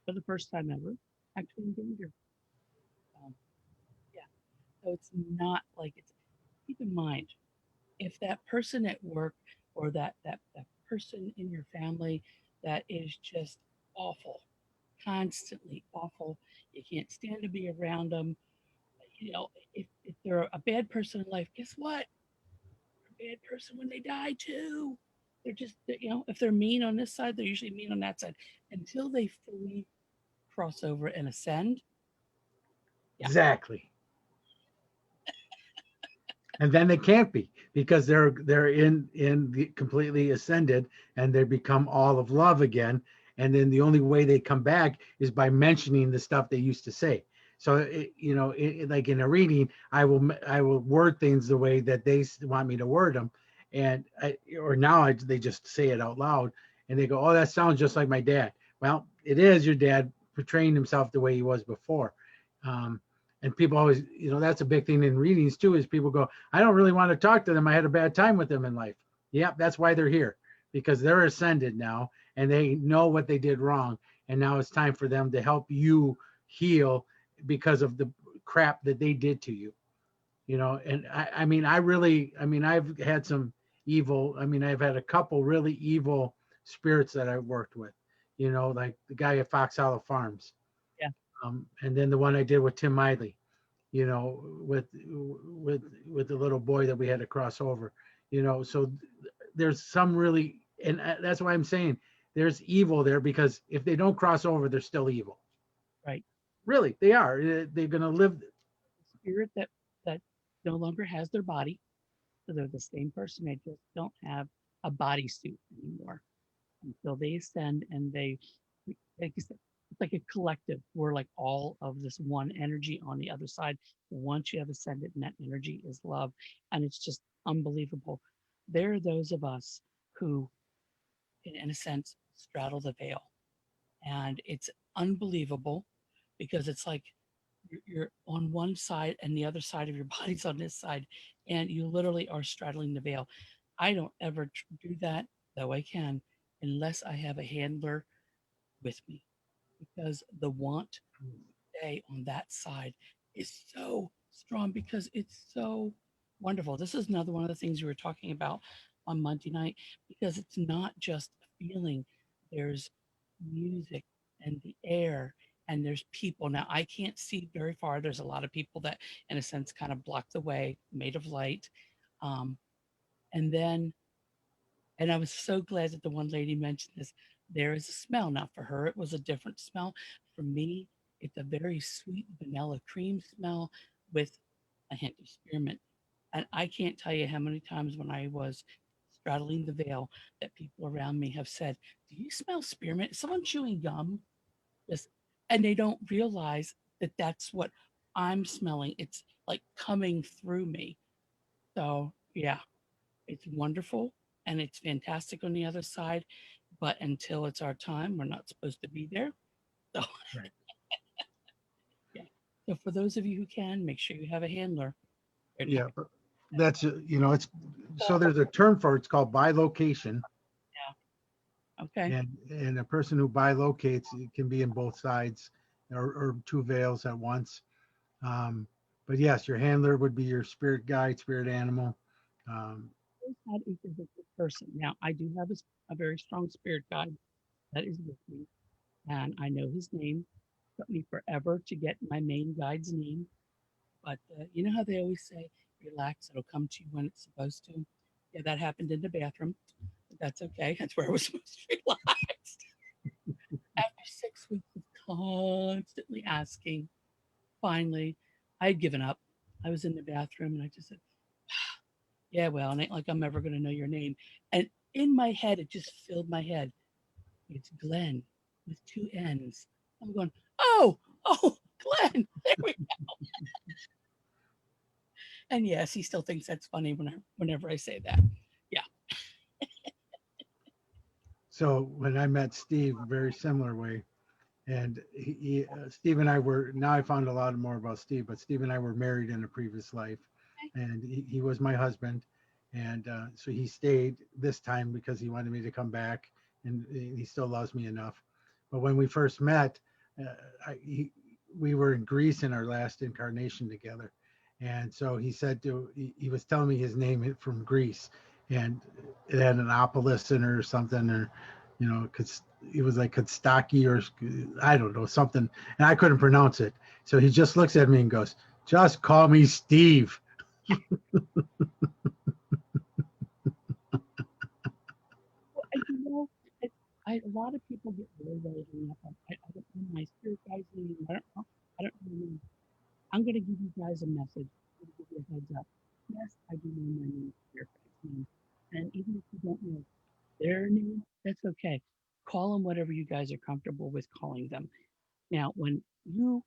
for the first time ever, actually in danger. Um, yeah. So it's not like it's, keep in mind, if that person at work or that person in your family that is just awful, constantly awful, you can't stand to be around them. If they're a bad person in life, guess what? They're a bad person when they die too. They're just, if they're mean on this side, they're usually mean on that side until they fully cross over and ascend. Yeah, Exactly. And then they can't be because they're in the completely ascended and they become all of love again. And then the only way they come back is by mentioning the stuff they used to say. So like in a reading, I will word things the way that they want me to word them, or now they just say it out loud and they go, "Oh, that sounds just like my dad." Well, it is your dad portraying himself the way he was before. Um, and people always, that's a big thing in readings too, is people go, "I don't really want to talk to them. I had a bad time with them in life." Yep, that's why they're here, because they're ascended now and they know what they did wrong. And now it's time for them to help you heal because of the crap that they did to you, and I mean, I've had some evil, I mean, I've had a couple really evil spirits that I've worked with, like the guy at Fox Hollow Farms. Yeah. And then the one I did with Tim Miley, with the little boy that we had to cross over, so there's some really, and that's why I'm saying there's evil there, because if they don't cross over, they're still evil. Right. Really, they are. They're going to live. Spirit that no longer has their body. So they're the same person. They just don't have a bodysuit anymore until they ascend and they, like you said, it's like a collective. We're like all of this one energy on the other side. Once you have ascended, and that energy is love. And it's just unbelievable. There are those of us who, in a sense, straddle the veil. And it's unbelievable because it's like you're on one side and the other side of your body's on this side, and you literally are straddling the veil. I don't ever do that, though I can, unless I have a handler with me, because the want to stay on that side is so strong because it's so wonderful. This is another one of the things we were talking about on Monday night, because it's not just a feeling. There's music and the air, and there's people. Now I can't see very far. There's a lot of people that, in a sense, kind of block the way, made of light. Um, and then, and I was so glad that the one lady mentioned this. There is a smell. Now, for her, it was a different smell. For me, it's a very sweet vanilla cream smell with a hint of spearmint. And I can't tell you how many times when I was straddling the veil that people around me have said, "Do you smell spearmint? Is someone chewing gum?" Just, and they don't realize that that's what I'm smelling. It's like coming through me. So, yeah, it's wonderful and it's fantastic on the other side. But until it's our time, we're not supposed to be there. So, Right. yeah. So, for those of you who can, make sure you have a handler. They're not, Yeah, but that's it's, so there's a term for it. It's called bilocation, yeah. Okay. and a person who bilocates, it can be in both sides, or two veils at once. Um, but yes, your handler would be your spirit guide, spirit animal. Um, Always had a physical person. Now, I do have a very strong spirit guide that is with me, and I know his name. It took me forever to get my main guide's name, but you know how they always say, relax, it'll come to you when it's supposed to? Yeah, that happened in the bathroom, but that's okay. That's where I was supposed to relax. After 6 weeks of constantly asking, finally, I had given up. I was in the bathroom and I just said, yeah, well, it ain't like I'm ever going to know your name. And in my head, it just filled my head. It's Glenn with two N's. I'm going, oh, Glenn. There we go. And yes, he still thinks that's funny whenever I say that. Yeah. so when I met Steve, very similar way, and Steve and I were, now I found a lot more about Steve, but Steve and I were married in a previous life, and he was my husband, and so he stayed this time because he wanted me to come back, and he still loves me enough. But when we first met, uh, we were in Greece in our last incarnation together, and so he was telling me his name from Greece, and it had an opolis in it or something, or because it was like Kostaki, or I don't know, something, and I couldn't pronounce it. So he just looks at me and goes, "Just call me Steve." Well, and a lot of people get really, really hung up on, I don't know my spirit guide's name. I don't know. I'm going to give you guys a message. I'm going to give you a heads up. Yes, I do know my name, spirit guide's name. And even if you don't know their name, that's okay. Call them whatever you guys are comfortable with calling them. Now, when you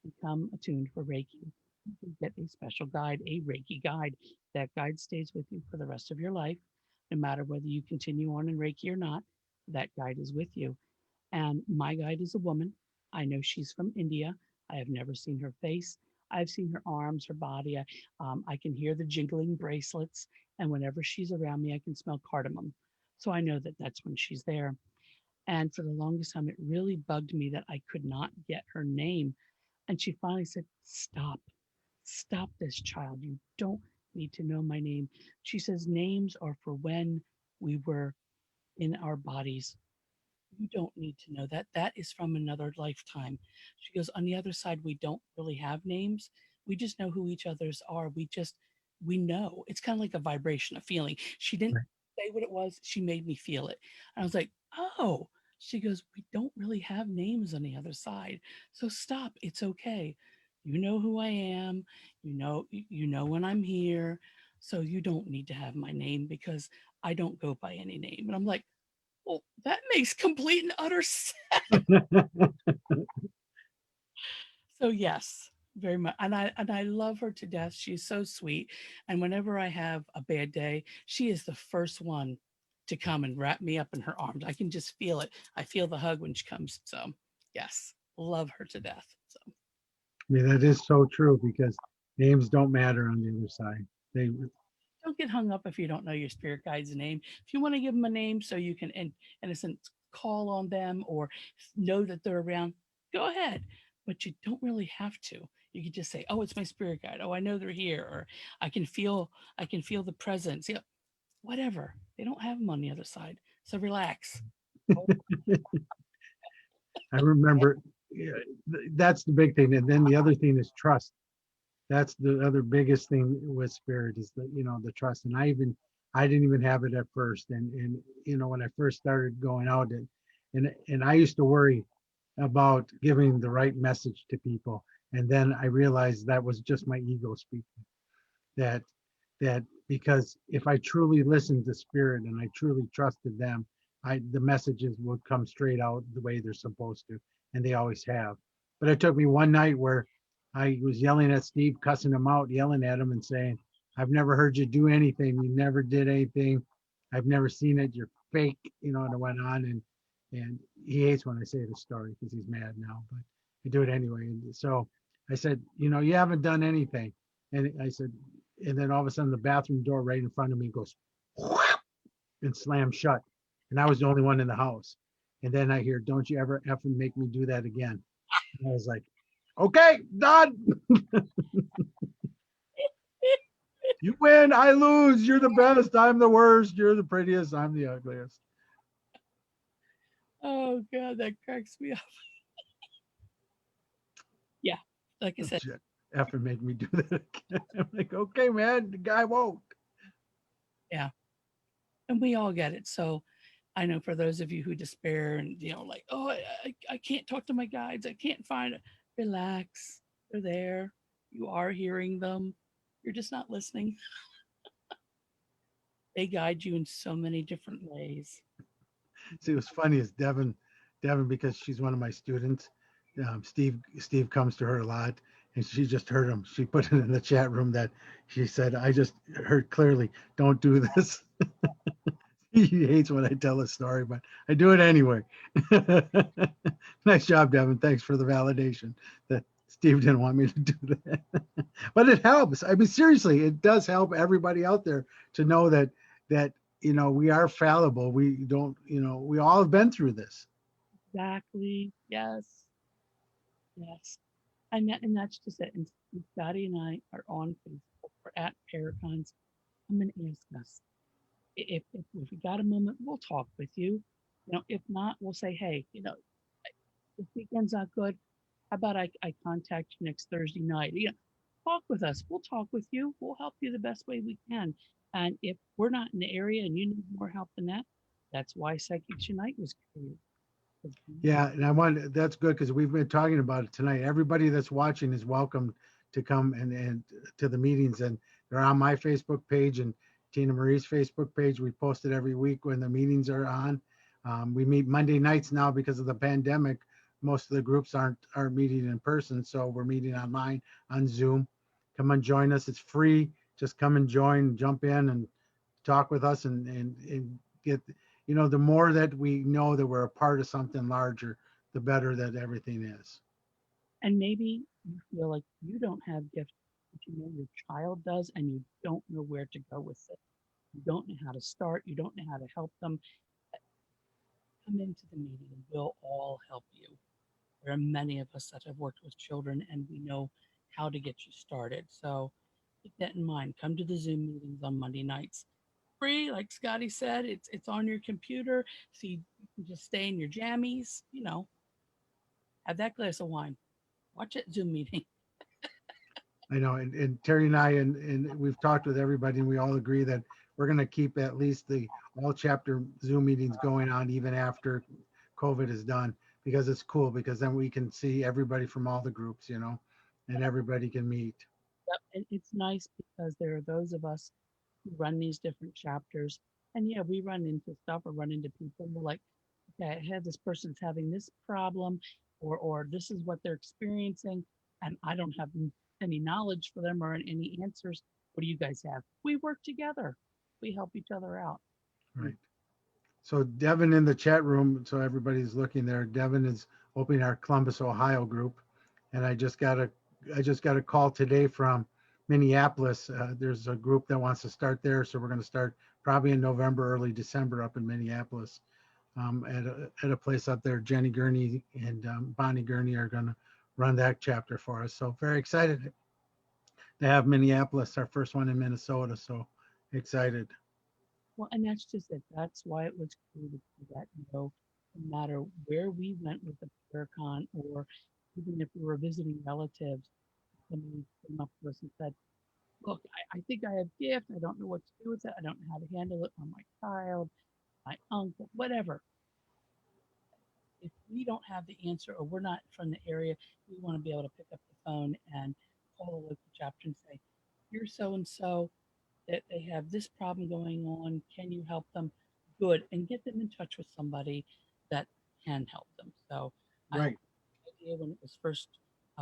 become attuned for Reiki, you can get a special guide, a Reiki guide. That guide stays with you for the rest of your life, no matter whether you continue on in Reiki or not. That guide is with you. And my guide is a woman. I know she's from India. I have never seen her face. I've seen her arms, her body. I can hear the jingling bracelets. And whenever she's around me, I can smell cardamom. So I know that that's when she's there. And for the longest time, it really bugged me that I could not get her name. And she finally said, "Stop, stop this, child. You don't need to know my name." She says, "Names are for when we were in our bodies. You don't need to know that. That is from another lifetime." She goes, "On the other side, we don't really have names. We just know who each other's are. We know. It's kind of like a vibration, a feeling." She didn't Right. say what it was. She made me feel it. And I was like, "Oh." She goes, "We don't really have names on the other side. So stop. It's okay. You know who I am. You know when I'm here. So you don't need to have my name because I don't go by any name." And I'm like, well, that makes complete and utter sense. So yes, very much. And I love her to death. She's so sweet. And whenever I have a bad day, she is the first one to come and wrap me up in her arms. I can just feel it. I feel the hug when she comes. So yes, love her to death. So I mean, that is so true because names don't matter on the other side. They, don't get hung up if you don't know your spirit guide's name. If you want to give them a name so you can, in a sense, call on them or know that they're around, go ahead. But you don't really have to. You can just say, "Oh, it's my spirit guide. Oh, I know they're here," or I can feel, I can feel the presence. Yeah, whatever. They don't have them on the other side, so relax. Oh, I remember, yeah, that's the big thing. And then the other thing is trust. That's the other biggest thing with spirit is the, the trust. And I didn't even have it at first. And when I first started going out, and I used to worry about giving the right message to people. And then I realized that was just my ego speaking. That that because if I truly listened to spirit and I truly trusted them, the messages would come straight out the way they're supposed to, and they always have. But it took me one night where I was yelling at Steve, cussing him out, yelling at him and saying, "I've never heard you do anything. You never did anything. I've never seen it. You're fake," and it went on, and he hates when I say the story because he's mad now, but I do it anyway. And so I said, "You haven't done anything." And I said, and then all of a sudden the bathroom door right in front of me goes and slams shut. And I was the only one in the house. And then I hear, "Don't you ever effing make me do that again." And I was like, "Okay, done. You win, I lose. You're the best. I'm the worst. You're the prettiest. I'm the ugliest." oh God, that cracks me up. Yeah, like I said, Shit. Effing make me do that again. I'm like, "Okay, man, the guy won't." yeah, and we all get it. So I know for those of you who despair and like, "Oh, I can't talk to my guides. I can't find it." Relax. They're there. You are hearing them. You're just not listening. They guide you in so many different ways. See, what's funny is Devin, because she's one of my students. Steve comes to her a lot, and she just heard him. She put it in the chat room that she said, "I just heard clearly, don't do this." He hates when I tell a story, but I do it anyway. Nice job, Devin. Thanks for the validation that Steve didn't want me to do that. But it helps. I mean, seriously, it does help everybody out there to know that we are fallible. We don't, we all have been through this. Exactly. Yes. Yes. And that's just it. And Scotty and I are on Facebook. We're at Paracons. Come and ask us. If we got a moment, we'll talk with you. If not, we'll say, "Hey, this weekend's not good. How about I contact you next Thursday night?" Talk with us. We'll talk with you. We'll help you the best way we can. And if we're not in the area and you need more help than that, that's why Psychics Unite was created. Yeah, and that's good because we've been talking about it tonight. Everybody that's watching is welcome to come and to the meetings, and they're on my Facebook page and Tina Marie's Facebook page. We post it every week when the meetings are on. We meet Monday nights now because of the pandemic. Most of the groups aren't meeting in person, so we're meeting online on Zoom. Come and join us. It's free. Just come and join, jump in, and talk with us and get, the more that we know that we're a part of something larger, the better that everything is. And maybe you feel like you don't have gifts, but you know your child does, and you don't know where to go with it. You don't know how to start. You don't know how to help them. Come into the meeting and we'll all help you. There are many of us that have worked with children and we know how to get you started. So keep that in mind. Come to the Zoom meetings on Monday nights. Free, like Scotty said, it's on your computer. So you can just stay in your jammies, have that glass of wine. Watch that Zoom meeting. I know, and Terry and I, and we've talked with everybody, and we all agree that we're going to keep at least the all chapter Zoom meetings going on even after COVID is done, because it's cool, because then we can see everybody from all the groups, and everybody can meet. Yep. And it's nice because there are those of us who run these different chapters. And yeah, we run into stuff or run into people and we're like, okay, I had this person's having this problem or this is what they're experiencing. And I don't have any knowledge for them or any answers. What do you guys have? We work together. We help each other out. Right. So Devin in the chat room, so everybody's looking there. Devin is opening our Columbus, Ohio group, and I just got a call today from Minneapolis. There's a group that wants to start there, so we're going to start probably in November, early December, up in Minneapolis, at a place up there. Jenny Gurney and Bonnie Gurney are going to run that chapter for us. So very excited to have Minneapolis, our first one in Minnesota. So excited. Well, and that's just it. That's why it was created so that, no matter where we went with the Paracon or even if we were visiting relatives, somebody came up to us and said, look, I think I have gift. I don't know what to do with it. I don't know how to handle it on my child, my uncle, whatever. If we don't have the answer or we're not from the area, we want to be able to pick up the phone and call the local chapter and say, here's so and so that they have this problem going on. Can you help them? Good. And get them in touch with somebody that can help them. So I Right. the idea when it was first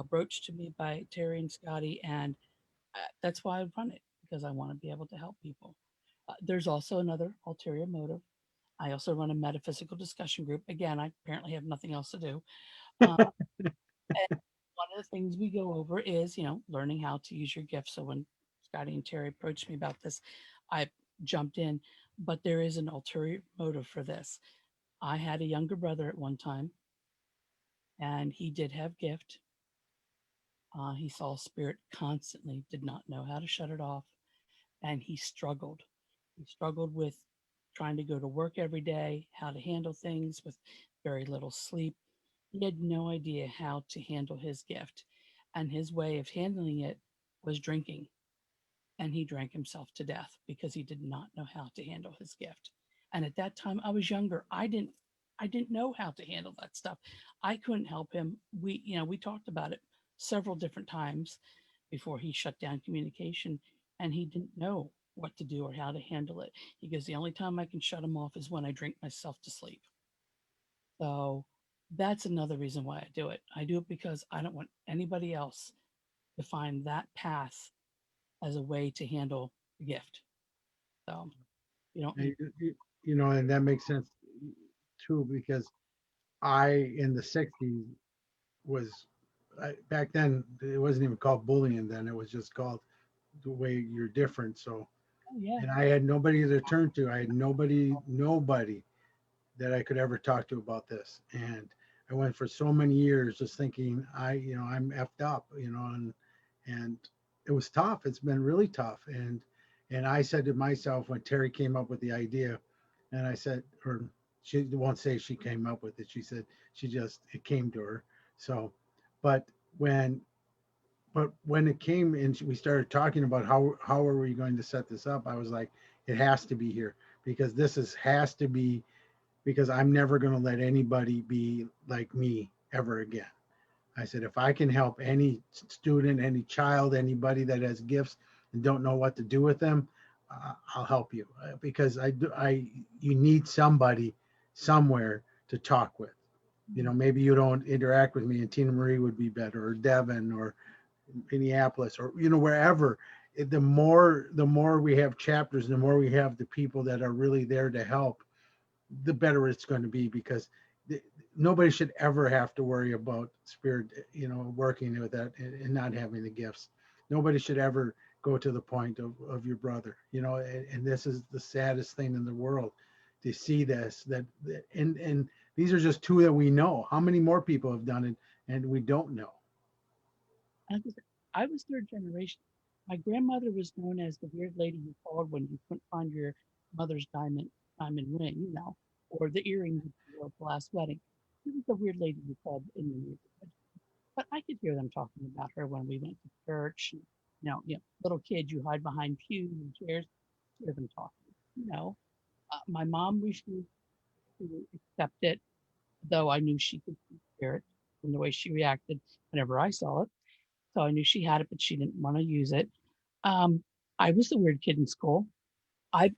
broached to me by Terry and Scotty, and that's why I run it because I want to be able to help people. There's also another ulterior motive. I also run a metaphysical discussion group. Again, I apparently have nothing else to do. Um, and one of the things we go over is, learning how to use your gifts. So when Scotty and Terry approached me about this, I jumped in. But there is an ulterior motive for this. I had a younger brother at one time, and he did have gift. He saw spirit constantly, did not know how to shut it off, and he struggled. He struggled with trying to go to work every day, how to handle things with very little sleep. He had no idea how to handle his gift. And his way of handling it was drinking. And he drank himself to death because he did not know how to handle his gift. And at that time I was younger. I didn't know how to handle that stuff. I couldn't help him. We talked about it several different times before he shut down communication and he didn't know what to do or how to handle it. He goes, the only time I can shut him off is when I drink myself to sleep. So that's another reason why I do it. I do it because I don't want anybody else to find that path as a way to handle the gift. So you don't And, need. and that makes sense too, because in the 60s was, back then it wasn't even called bullying then, it was just called the way you're different. So, Oh yeah. and I had nobody to turn to. I had nobody that I could ever talk to about this. And I went for so many years just thinking I'm effed up, and it was tough. It's been really tough. And I said to myself when Terry came up with the idea, and I said, or she won't say she came up with it. She said it came to her. So, but when when it came and we started talking about how are we going to set this up, I was like, it has to be here, because has to be, because I'm never going to let anybody be like me ever again. I said, if I can help any student, any child, anybody that has gifts and don't know what to do with them, I'll help you, because you need somebody somewhere to talk with. Maybe you don't interact with me, and Tinamarie would be better, or Devin, or Minneapolis, or wherever. The more we have chapters, the more we have the people that are really there to help, the better it's going to be, because nobody should ever have to worry about spirit, working with that, and not having the gifts. Nobody should ever go to the point of your brother, and this is the saddest thing in the world, to see this, and these are just two that we know. How many more people have done it and we don't know? I was, I was third generation. My grandmother was known as the weird lady you called when you couldn't find your mother's diamond ring, or the earring you wore at the last wedding. She was the weird lady you called in the neighborhood. But I could hear them talking about her when we went to church. Little kid, you hide behind pews and chairs. Hear them talking. My mom refused to accept it, though I knew she could hear it from the way she reacted whenever I saw it. So I knew she had it, but she didn't want to use it. Um, I was the weird kid in school. I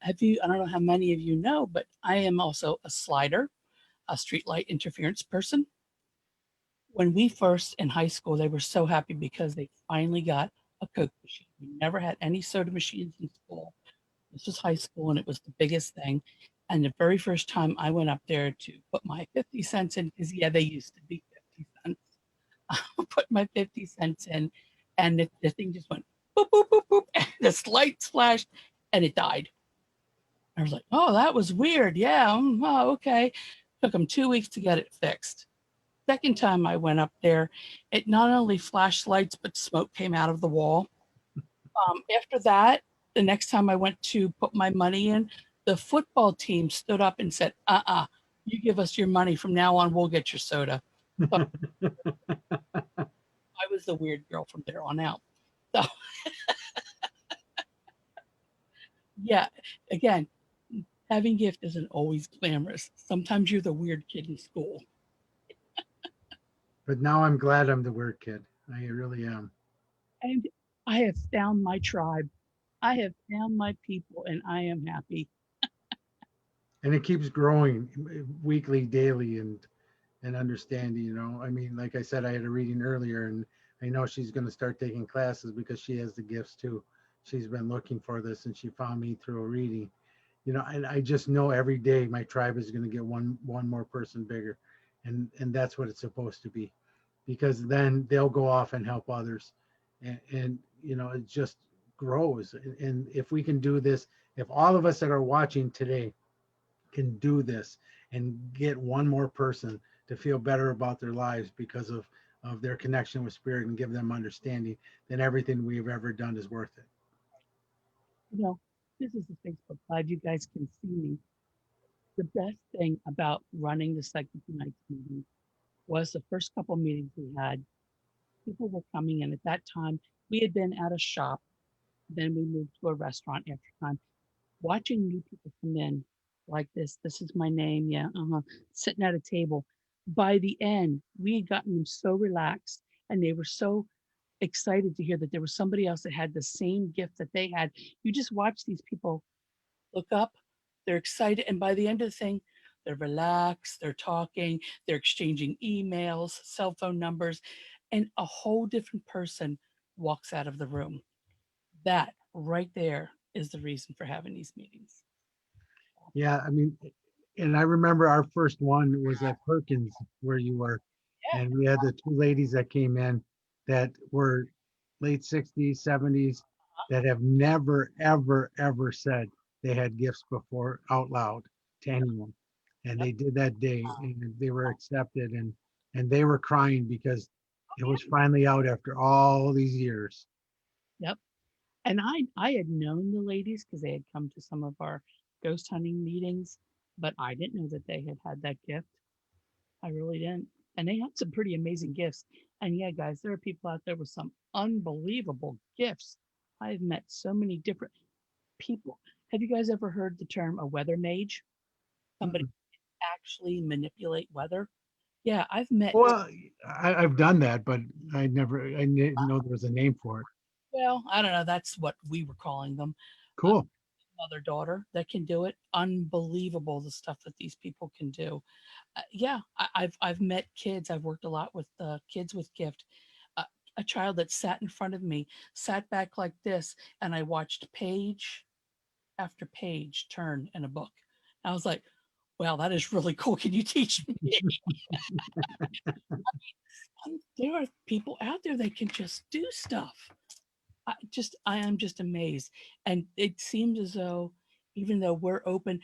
I don't know how many of you know, but I am also a slider, a streetlight interference person. When we first in high school, they were so happy because they finally got a Coke machine. We never had any soda machines in school. This was high school and it was the biggest thing. And the very first time I went up there to put my 50 cents in, because yeah, they used to be 50 cents. I put my 50 cents in and the thing just went boop, boop, boop, boop. And this lights flashed and it died. I was like, oh, that was weird. Yeah. Oh, okay. Took them 2 weeks to get it fixed. Second time I went up there, it not only flashed lights, but smoke came out of the wall. After that, the next time I went to put my money in, the football team stood up and said, you give us your money. From now on, we'll get your soda. So I was the weird girl from there on out. So, yeah, again, having gift isn't always glamorous. Sometimes you're the weird kid in school. But now I'm glad I'm the weird kid. I really am. And I have found my tribe. I have found my people, and I am happy. And it keeps growing weekly, daily, and understanding. I mean, like I said, I had a reading earlier, and I know she's going to start taking classes because she has the gifts too. She's been looking for this, and she found me through a reading. And I just know every day my tribe is going to get one more person bigger, and that's what it's supposed to be, because then they'll go off and help others, and it just grows. And if we can do this, if all of us that are watching today can do this and get one more person to feel better about their lives because of their connection with spirit and give them understanding, then everything we've ever done is worth it. You know, this is the Facebook Live. You guys can see me. The best thing about running the Psychic Unites meeting was the first couple meetings we had. People were coming in at that time. We had been at a shop, then we moved to a restaurant after time. Watching new people come in like this, this is my name, yeah, sitting at a table. By the end, we had gotten them so relaxed and they were so excited to hear that there was somebody else that had the same gift that they had. You just watch these people look up, they're excited, and by the end of the thing, they're relaxed, they're talking, they're exchanging emails, cell phone numbers, and a whole different person walks out of the room. That right there is the reason for having these meetings. Yeah, I mean, and I remember our first one was at Perkins where you were, Yeah. and we had the two ladies that came in that were late 60s, 70s, that have never, ever, ever said they had gifts before out loud to anyone. And Yep. they did that day, and they were accepted, and they were crying because it was finally out after all these years. Yep. And I had known the ladies because they had come to some of our ghost hunting meetings, but I didn't know that they had had that gift. I really didn't. And they had some pretty amazing gifts. And yeah, guys, there are people out there with some unbelievable gifts. I've met so many different people. Have you guys ever heard the term a weather mage? Somebody Mm-mm. actually manipulate weather? Yeah, I've met, Well, I've done that, but I didn't know there was a name for it. well, I don't know, that's what we were calling them. Uh, Cool. Mother daughter that can do it. Unbelievable the stuff that these people can do. Yeah, I've met kids. I've worked a lot with kids with gift. Uh, a child that sat in front of me, sat back like this, and I watched page after page turn in a book. I was like, "Wow, that is really cool. Can you teach me?" There are people out there that can just do stuff. I am just amazed, and it seems as though, even though we're open,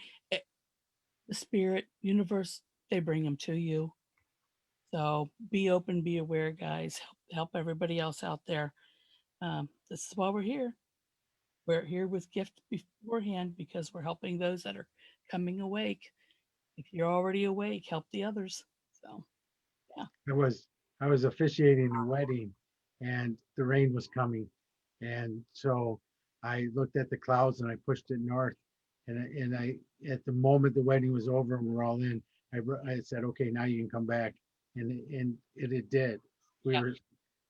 the spirit, universe, they bring them to you. So be open, be aware, guys. Help everybody else out there. This is why we're here. We're here with gift beforehand because we're helping those that are coming awake. If you're already awake, help the others. So yeah. I was I was officiating a wedding, and the rain was coming, and so I looked at the clouds and I pushed it north, and I at the moment the wedding was over and we're all in, I said, okay, now you can come back, and it did. We Yeah. were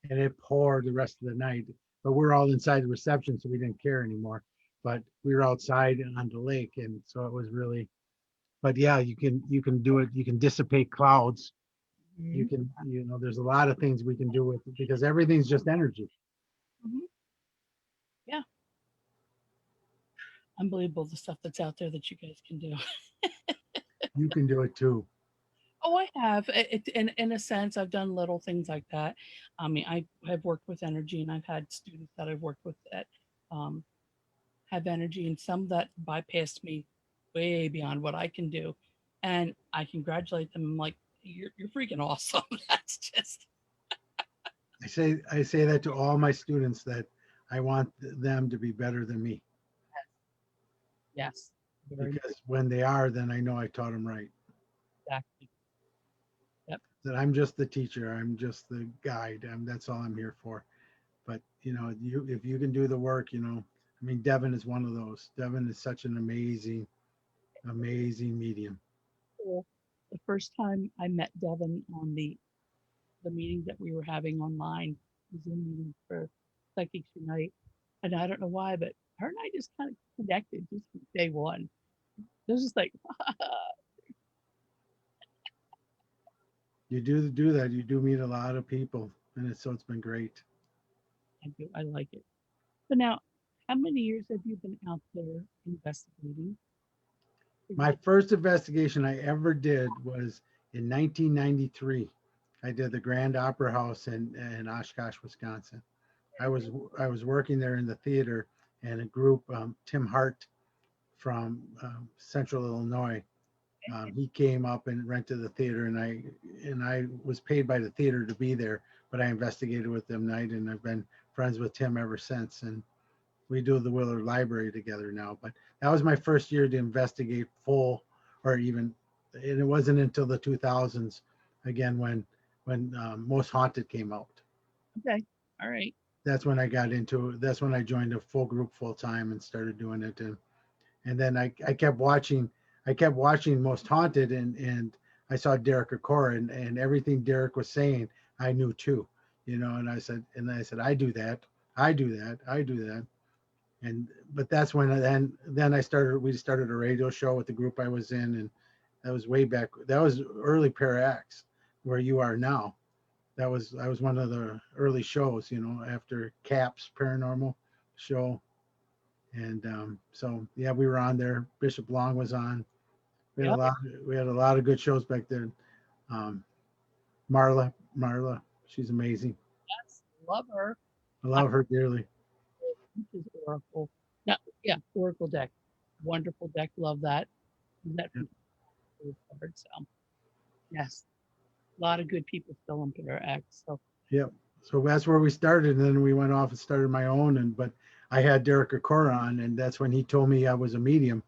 and it poured the rest of the night, but we're all inside the reception, so we didn't care anymore. But we were outside and on the lake, and so it was really. But yeah, you can do it. You can dissipate clouds. You Mhm. can, there's a lot of things we can do with it because everything's just energy. Mhm. Yeah. Unbelievable the stuff that's out there that you guys can do. You can do it too. Oh, I have. In a sense, I've done little things like that. I mean, I have worked with energy, and I've had students that I've worked with that um, have energy, and some that bypassed me way beyond what I can do. And I congratulate them. I'm like, you're freaking awesome. That's just I say that to all my students that I want them to be better than me yes, very much because when they are, then I know I taught them right. exactly. Yep. That I'm just the teacher. I'm just the guide. That's all I'm here for. But you if you can do the work, I mean, Devin is one of those. Devin is such an amazing, amazing medium. Cool. The first time I met Devin on the meeting that we were having online, the Zoom meeting for Psychics Unite. And I don't know why, but her and I just kind of connected just from day one. It was just like, You do that. You do meet a lot of people, and it's been great. I like it. So now, how many years have you been out there investigating? My first investigation I ever did was in 1993. I did the Grand Opera House in Oshkosh, Wisconsin. I was I was working there in the theater, and a group, Tim Hart from Central Illinois, he came up and rented the theater, and I was paid by the theater to be there, but I investigated with them night, and I've been friends with Tim ever since. And we do the Willard Library together now. But that was my first year to investigate full, or even, and it wasn't until the 2000s again when Most Haunted came out. Okay. All right. That's when I got into. That's when I joined a full group full time and started doing it. And then I kept watching. I kept watching Most Haunted, and I saw Derek Acora, and everything Derek was saying I knew too. And I said I do that. I do that. I do that. And but that's when then we started a radio show with the group I was in, and that was way back. That was early Parax, where you are now. I was one of the early shows, after Cap's Paranormal show. And so yeah, we were on there. Bishop Long was on. We had a Yep. lot we had a lot of good shows back then. um, Marla, she's amazing. Yes. Love her. I I love her dearly. is Oracle. Yeah. Yeah. Oracle deck. Wonderful deck. Love that. That Yeah. card. So yes, a lot of good people still in Pair X. So Yep. So that's where we started, and then we went off and started my own. But I had Derek Acora on, and that's when he told me I was a medium,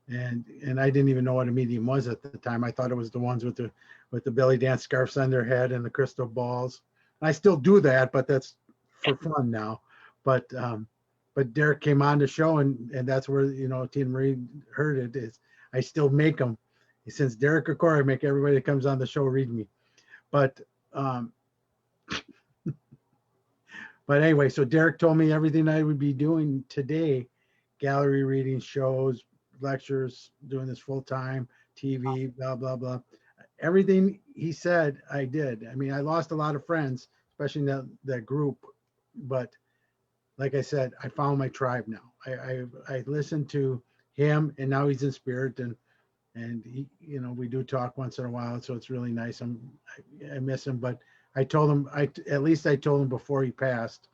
and I didn't even know what a medium was at the time. I thought it was the ones with the belly dance scarves on their head and the crystal balls. And I still do that, but that's for fun now. But Derek came on the show, and that's where Tina Marie heard it. Is I still make them. Since Derek Acora, I make everybody that comes on the show read me. But um, But anyway, so Derek told me everything I would be doing today: gallery reading, shows, lectures, doing this full time, TV, blah, blah, blah. Everything he said, I did. I mean, I lost a lot of friends, especially in that group. But like I said, I found my tribe now. I listened to him, and now he's in spirit, and he, we do talk once in a while, so it's really nice. I miss him, but I told him, at least I told him before he passed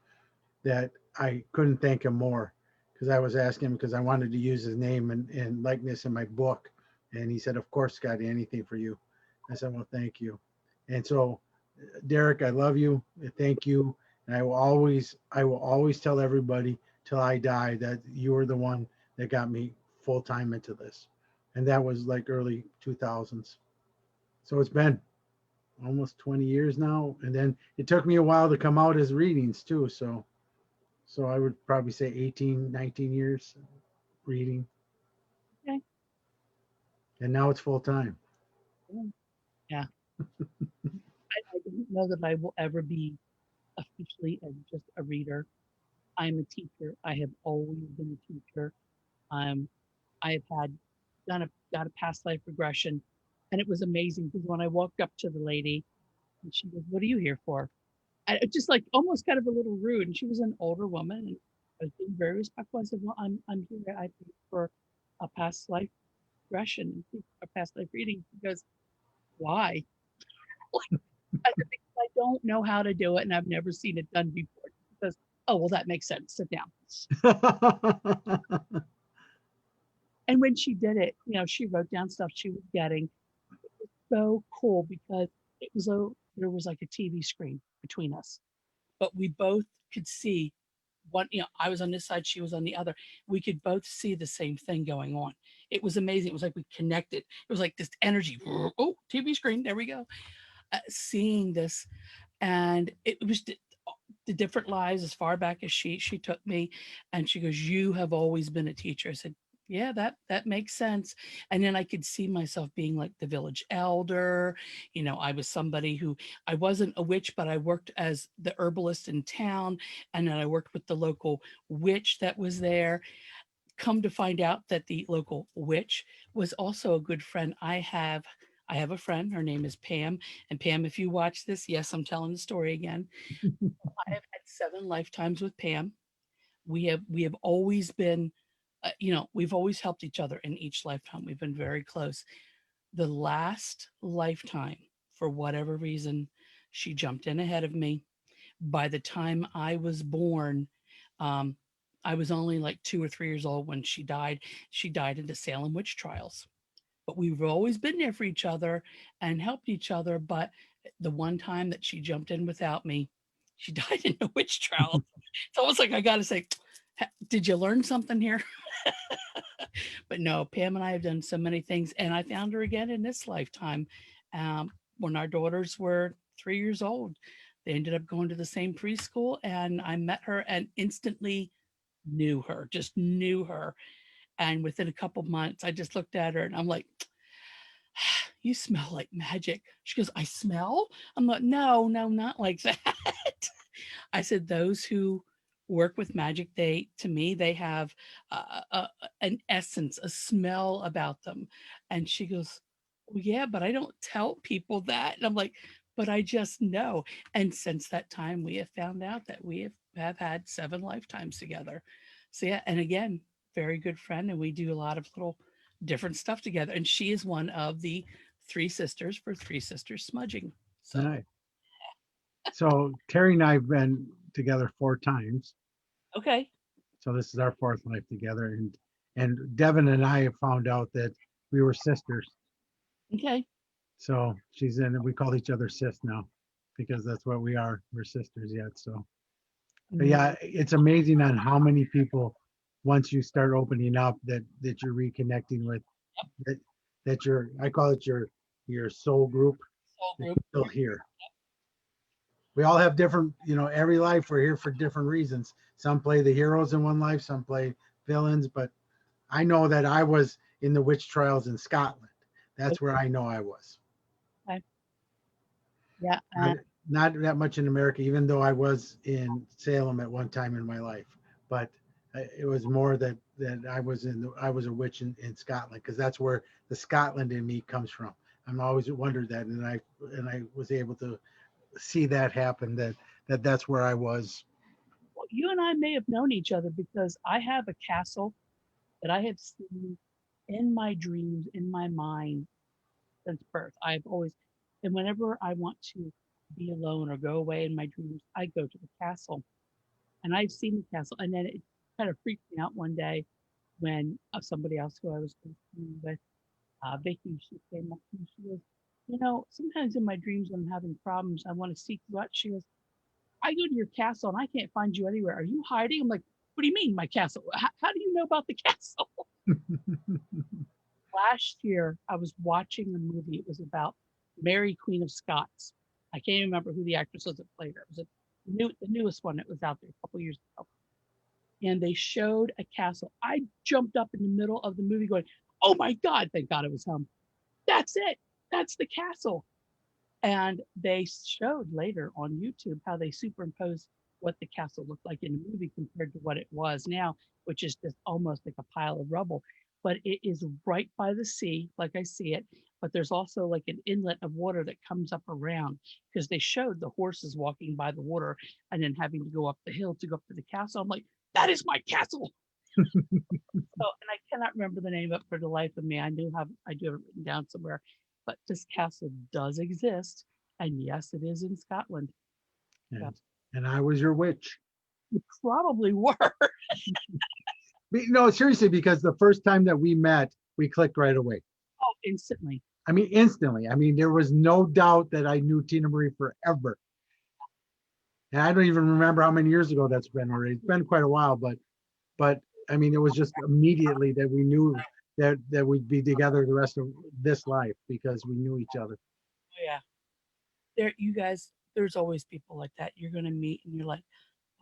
that I couldn't thank him more, because I was asking him because I wanted to use his name and likeness in my book, And he said, "Of course, Scotty, anything for you." I said, "Well, thank you." And so, Derek, I love you. Thank you. And I will always tell everybody till I die that you were the one that got me full time into this. And that was like early 2000s. So it's been almost 20 years now. And then it took me a while to come out as readings too. So I would probably say 18, 19 years reading. Okay. And now it's full time. Yeah. I don't know that I will ever be officially just a reader. I'm a teacher. I have always been a teacher. Um, I have had got a past life regression, and it was amazing because when I walked up to the lady, and she goes, "What are you here for?" I just like almost kind of a little rude, and she was an older woman, and I was being very respectful. I said, "Well, I'm here. I paid for a past life regression and a past life reading." She goes, "Why?" Like, I said, "Because I don't know how to do it, and I've never seen it done before." She goes, "Oh, well, that makes sense. Sit down." And when she did it, she wrote down stuff she was getting. So cool because there was like a TV screen between us, but we both could see one, I was on this side, she was on the other. We could both see the same thing going on. It was amazing. It was like we connected. It was like this energy. Oh, TV screen. There we go. Seeing this, and it was the different lives as far back as she took me, and she goes, "You have always been a teacher." I said, "Yeah, that makes sense." And then I could see myself being like the village elder. I was somebody who, I wasn't a witch, but I worked as the herbalist in town, and then I worked with the local witch that was there. Come to find out that the local witch was also a good friend. I have a friend, her name is Pam. And Pam, if you watch this, yes, I'm telling the story again. I have had 7 lifetimes with Pam. We have always been, we've always helped each other in each lifetime. We've been very close. The last lifetime, for whatever reason, she jumped in ahead of me. By the time I was born, um, I was only like 2 or 3 years old when she died. She died in the Salem witch trials, but we've always been there for each other and helped each other. But the one time that she jumped in without me, she died in a witch trial. It's almost like I got to say, did you learn something here? But no, Pam and I have done so many things, and I found her again in this lifetime, when our daughters were 3 years old. They ended up going to the same preschool, and I met her and instantly knew her, just knew her. And within a couple months, I just looked at her and I'm like, "You smell like magic." She goes, "I smell?" I'm like, "No, no, not like that." I said, "Those who work with magic, to me, they have an essence, a smell about them." And she goes, "Well, yeah, but I don't tell people that." And I'm like, "But I just know." And since that time, we have found out that we have had 7 lifetimes together. So yeah, and again, very good friend, and we do a lot of little different stuff together. And she is one of the 3 sisters for Three Sisters Smudging. So Nice. So Terry and I have been together 4 times. okay, So this is our fourth life together. And Devin and I have found out that we were sisters. okay. So she's in, we call each other sis now because that's what we are. We're sisters yet. So, but Mm, yeah, it's amazing on how many people, once you start opening up, that you're reconnecting with, that I call it your soul group soul that group. you're still here. We all have different, every life we're here for different reasons. Some play the heroes in one life, some play villains, but I know that I was in the witch trials in Scotland. That's where I know I was. Okay. Yeah. Not, not that much in America, even though I was in Salem at one time in my life. But it was more that I was a witch in Scotland because that's where the Scotland in me comes from. I'm always wondered that, and I was able to see that happen. That's where I was. Well, you and I may have known each other because I have a castle that I have seen in my dreams, in my mind since birth. I've always, and whenever I want to be alone or go away in my dreams, I go to the castle, and I've seen the castle. And then it kind of freaked me out one day when somebody else who I was with Vicky, she came up and she goes, sometimes in my dreams when I'm having problems, I want to seek you out. She goes, I go to your castle and I can't find you anywhere. Are you hiding? I'm like, what do you mean, my castle? How do you know about the castle? Last year, I was watching a movie. It was about Mary, Queen of Scots. I can't even remember who the actress was that played her. It was the newest one that was out there a couple years ago. And they showed a castle. I jumped up in the middle of the movie going, oh my God, thank God it was home. That's it. That's the castle. And they showed later on YouTube how they superimposed what the castle looked like in the movie compared to what it was now, which is just almost like a pile of rubble. But it is right by the sea, like I see it. But there's also like an inlet of water that comes up around because they showed the horses walking by the water and then having to go up the hill to go up to the castle. I'm like, that is my castle. So, and I cannot remember the name of it for the life of me. I do have it written down somewhere, but this castle does exist, and yes, it is in Scotland. Yeah. And I was your witch. You probably were. No, seriously, because the first time that we met, we clicked right away. Oh, instantly. I mean, instantly. I mean, there was no doubt that I knew Tinamarie forever. And I don't even remember how many years ago that's been already. It's been quite a while, but I mean, it was just immediately that we knew that we'd be together the rest of this life because we knew each other. Oh, yeah. There, you guys, there's always people like that you're going to meet and you're like,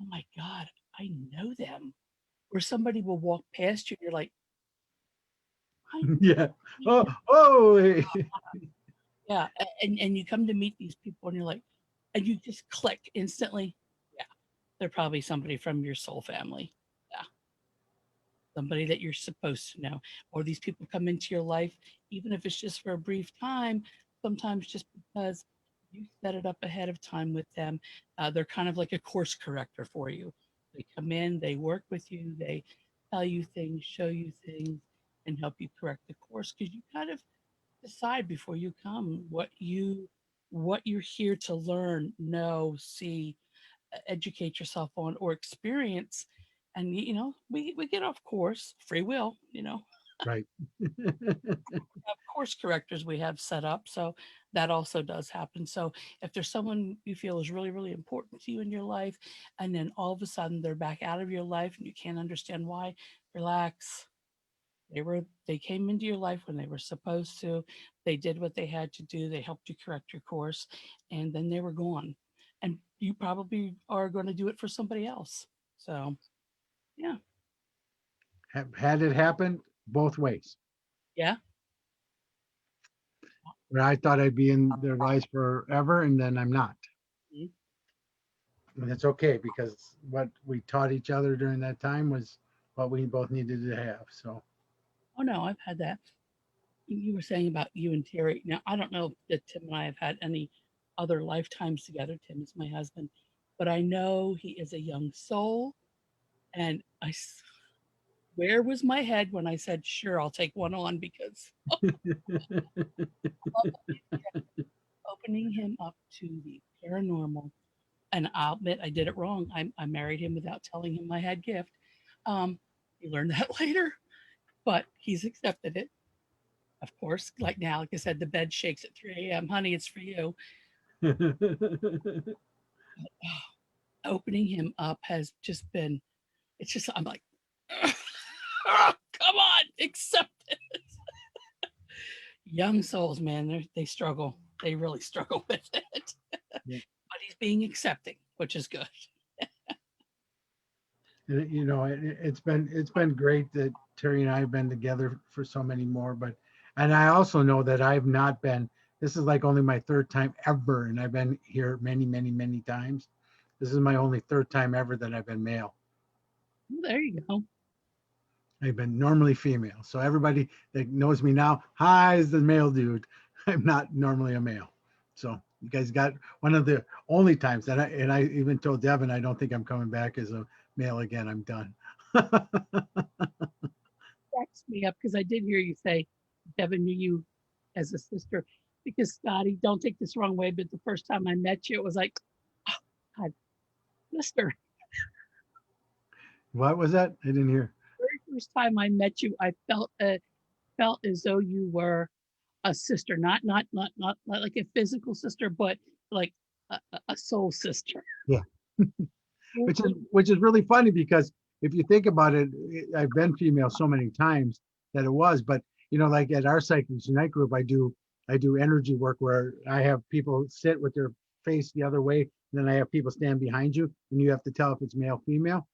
oh my God, I know them. Or somebody will walk past you and you're like, I know Yeah. you. Oh. Yeah. And you come to meet these people and you're like, and you just click instantly. Yeah. They're probably somebody from your soul family. Yeah. Somebody that you're supposed to know. Or these people come into your life, even if it's just for a brief time, sometimes just because you set it up ahead of time with them. They're kind of like a course corrector for you. They come in, they work with you, they tell you things, show you things, and help you correct the course because you kind of decide before you come what you're here to learn, know, see, educate yourself on, or experience. And we get off course, free will. Right. Of course correctors we have set up, so that also does happen. So if there's someone you feel is really really important to you in your life and then all of a sudden they're back out of your life and you can't understand why, relax. They came into your life when they were supposed to. They did what they had to do. They helped you correct your course, and then they were gone. And you probably are going to do it for somebody else. So, yeah, Had it happened both ways. yeah, Where I thought I'd be in their lives forever, and then I'm not. mhm. And it's okay because what we taught each other during that time was what we both needed to have. So Oh no, I've had that. You were saying about you and Terry. Now I don't know that Tim and I have had any other lifetimes together. Tim is my husband, but I know he is a young soul, and where was my head when I said, "Sure, I'll take one on," because opening him up to the paranormal. And I'll admit I did it wrong. I married him without telling him I had gift. He learned that later, but he's accepted it. Of course, like now, like I said, the bed shakes at 3 a.m. Honey, it's for you. Opening him up has just been, it's just, I'm like, come on, accept it. Young souls, man, they struggle. They really struggle with it. yeah. But he's being accepting, which is good. It's been great that Terry and I have been together for so many more, and I also know that I've not been, this is like only my third time ever, and I've been here many, many, many times. This is my only third time ever that I've been male. Well, there you go. I've been normally female. So everybody that knows me now, hi, is the male dude. I'm not normally a male. So you guys got one of the only times that I even told Devin, I don't think I'm coming back as a male again. I'm done. Cracks me up because I did hear you say Devin knew you as a sister. Because Scotty, don't take this wrong way, but the first time I met you, it was like, oh, God, sister. What was that? I didn't hear. Very first time I met you, I felt felt as though you were a sister, not like a physical sister, but like a soul sister. Yeah. Which is really funny because if you think about it, I've been female so many times that it was, but like at our Psychics Unite group, I do energy work where I have people sit with their face the other way, and then I have people stand behind you, and you have to tell if it's male, female.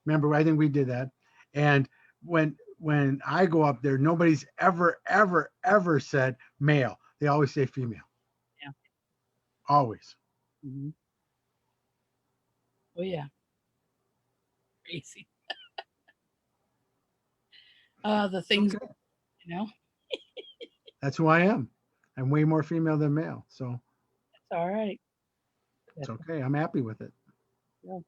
Remember, I think we did that. And when I go up there, nobody's ever said male. They always say female. Yeah. Always. Mhm. Oh yeah, crazy. The things, Okay. you know, That's who I am. I'm way more female than male. So it's all right. it's That's okay. I'm happy with it. yeah.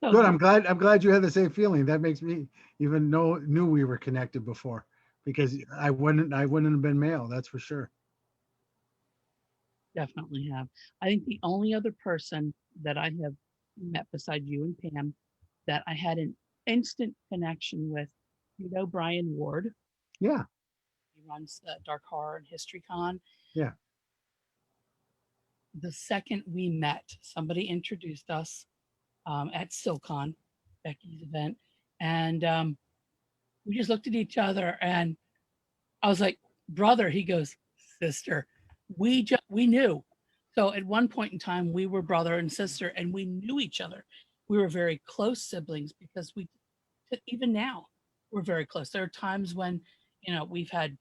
So Good. I'm glad you had the same feeling. That makes me even knew we were connected before, because I wouldn't have been male, that's for sure. definitely have. I think the only other person that I have met beside you and Pam that I had an instant connection with, Brian Ward. Yeah. He runs Dark Horror and History Con. Yeah. The second we met, somebody introduced us at SilCon, Becky's event, and we just looked at each other, and I was like, "Brother," he goes, "Sister." We knew. So at one point in time, we were brother and sister, and we knew each other. We were very close siblings because even now, we're very close. There are times when we've had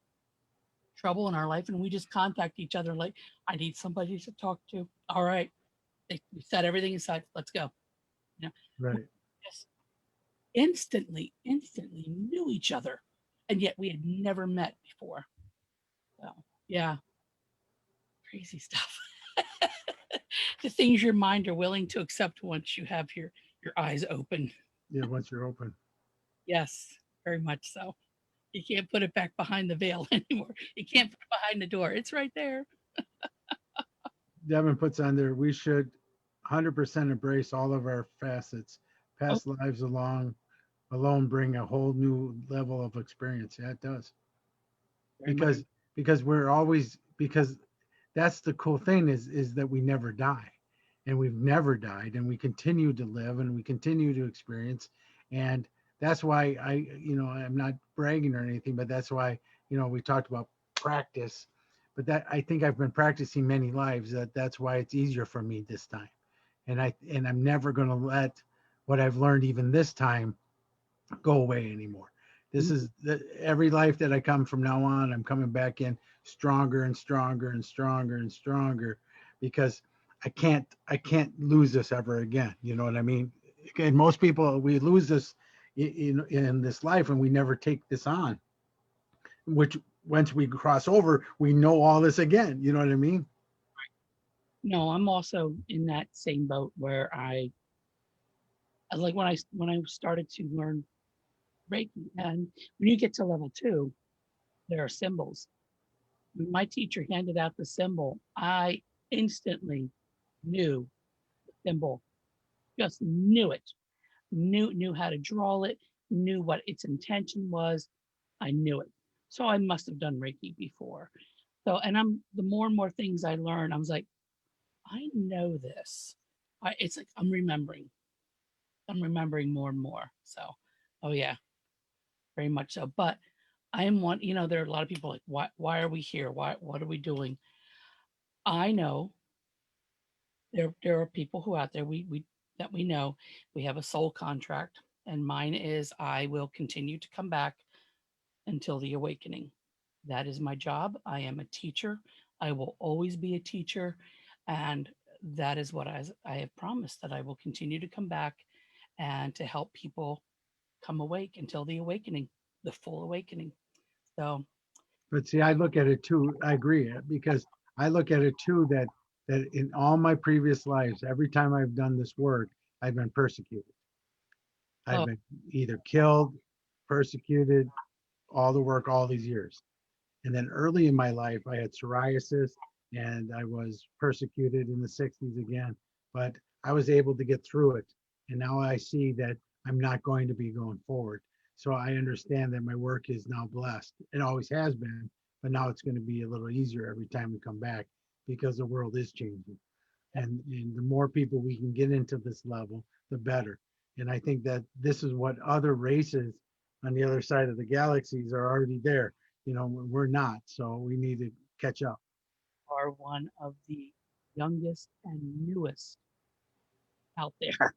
trouble in our life, and we just contact each other like, "I need somebody to talk to." All right, we set everything aside. Let's go. You know, we Right. just instantly knew each other, and yet we had never met before. So yeah, crazy stuff. The things your mind are willing to accept once you have your eyes open. Yeah. Once you're open. Yes, very much so. You can't put it back behind the veil anymore. You can't put it behind the door. It's right there. Devin puts on there, we should 100% embrace all of our facets. Oh, Past lives alone bring a whole new level of experience. Yeah, it does. very much. Because we're always, because that's the cool thing is that we never die, and we've never died, and we continue to live, and we continue to experience. And that's why I'm not bragging or anything, but that's why we talked about practice. But that, I think I've been practicing many lives, that's why it's easier for me this time. And I'm never going to let what I've learned even this time go away anymore. This is every life that I come from now on, I'm coming back in stronger and stronger and stronger and stronger, because I can't lose this ever again. You know what I mean? And most people, we lose this in this life, and we never take this on, which once we cross over, we know all this again. You know what I mean? No, I'm also in that same boat where I like when I started to learn Reiki, and when you get to level 2, there are symbols. When my teacher handed out the symbol, I instantly knew the symbol, just knew it, knew how to draw it, knew what its intention was. I knew it. So I must have done Reiki before. So, and the more and more things I learn, I was like, I know this. It's like I'm remembering. I'm remembering more and more. So, oh yeah, very much so. But I am one. There are a lot of people like, why are we here? What are we doing? I know there are people who out there we that we know we have a soul contract, and mine is I will continue to come back until the awakening. That is my job. I am a teacher. I will always be a teacher, and that is what I have promised, that I will continue to come back and to help people come awake until the awakening, the full awakening. So, But see, I look at it too. I agree, because I look at it too, that in all my previous lives, every time I've done this work, I've been persecuted. I've oh, been either killed, persecuted, all the work all these years. And then early in my life, I had psoriasis, and I was persecuted in the 60s again. But I was able to get through it. And now I see that I'm not going to be going forward. So I understand that my work is now blessed. It always has been, but now it's going to be a little easier every time we come back because the world is changing. And the more people we can get into this level, the better. And I think that this is what other races on the other side of the galaxies are already there. We're not, so we need to catch up. Are one of the youngest and newest out there.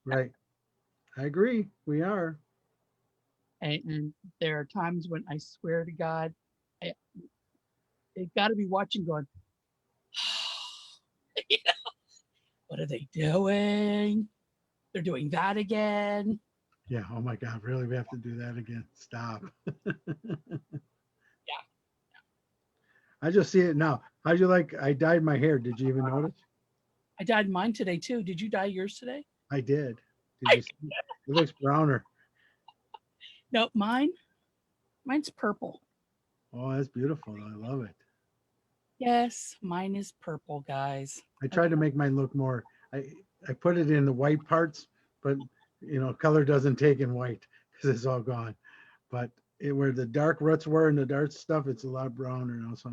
Right. I agree. We are. And there are times when I swear to God, I, they got to be watching going, you know, what are they doing? They're doing that again. Yeah. Oh my God. Really? We have to do that again. Stop. Yeah. I just see it now. How'd you like? I dyed my hair. Did you even notice? I dyed mine today too. Did you dye yours today? I did. Did I you see? It looks browner. no, mine's purple. Oh, that's beautiful. I love it. Yes, mine is purple, guys. I tried to make mine look more. I I put it in the white parts, but color doesn't take in white because it's all gone. But where the dark roots were and the dark stuff, it's a lot browner now. So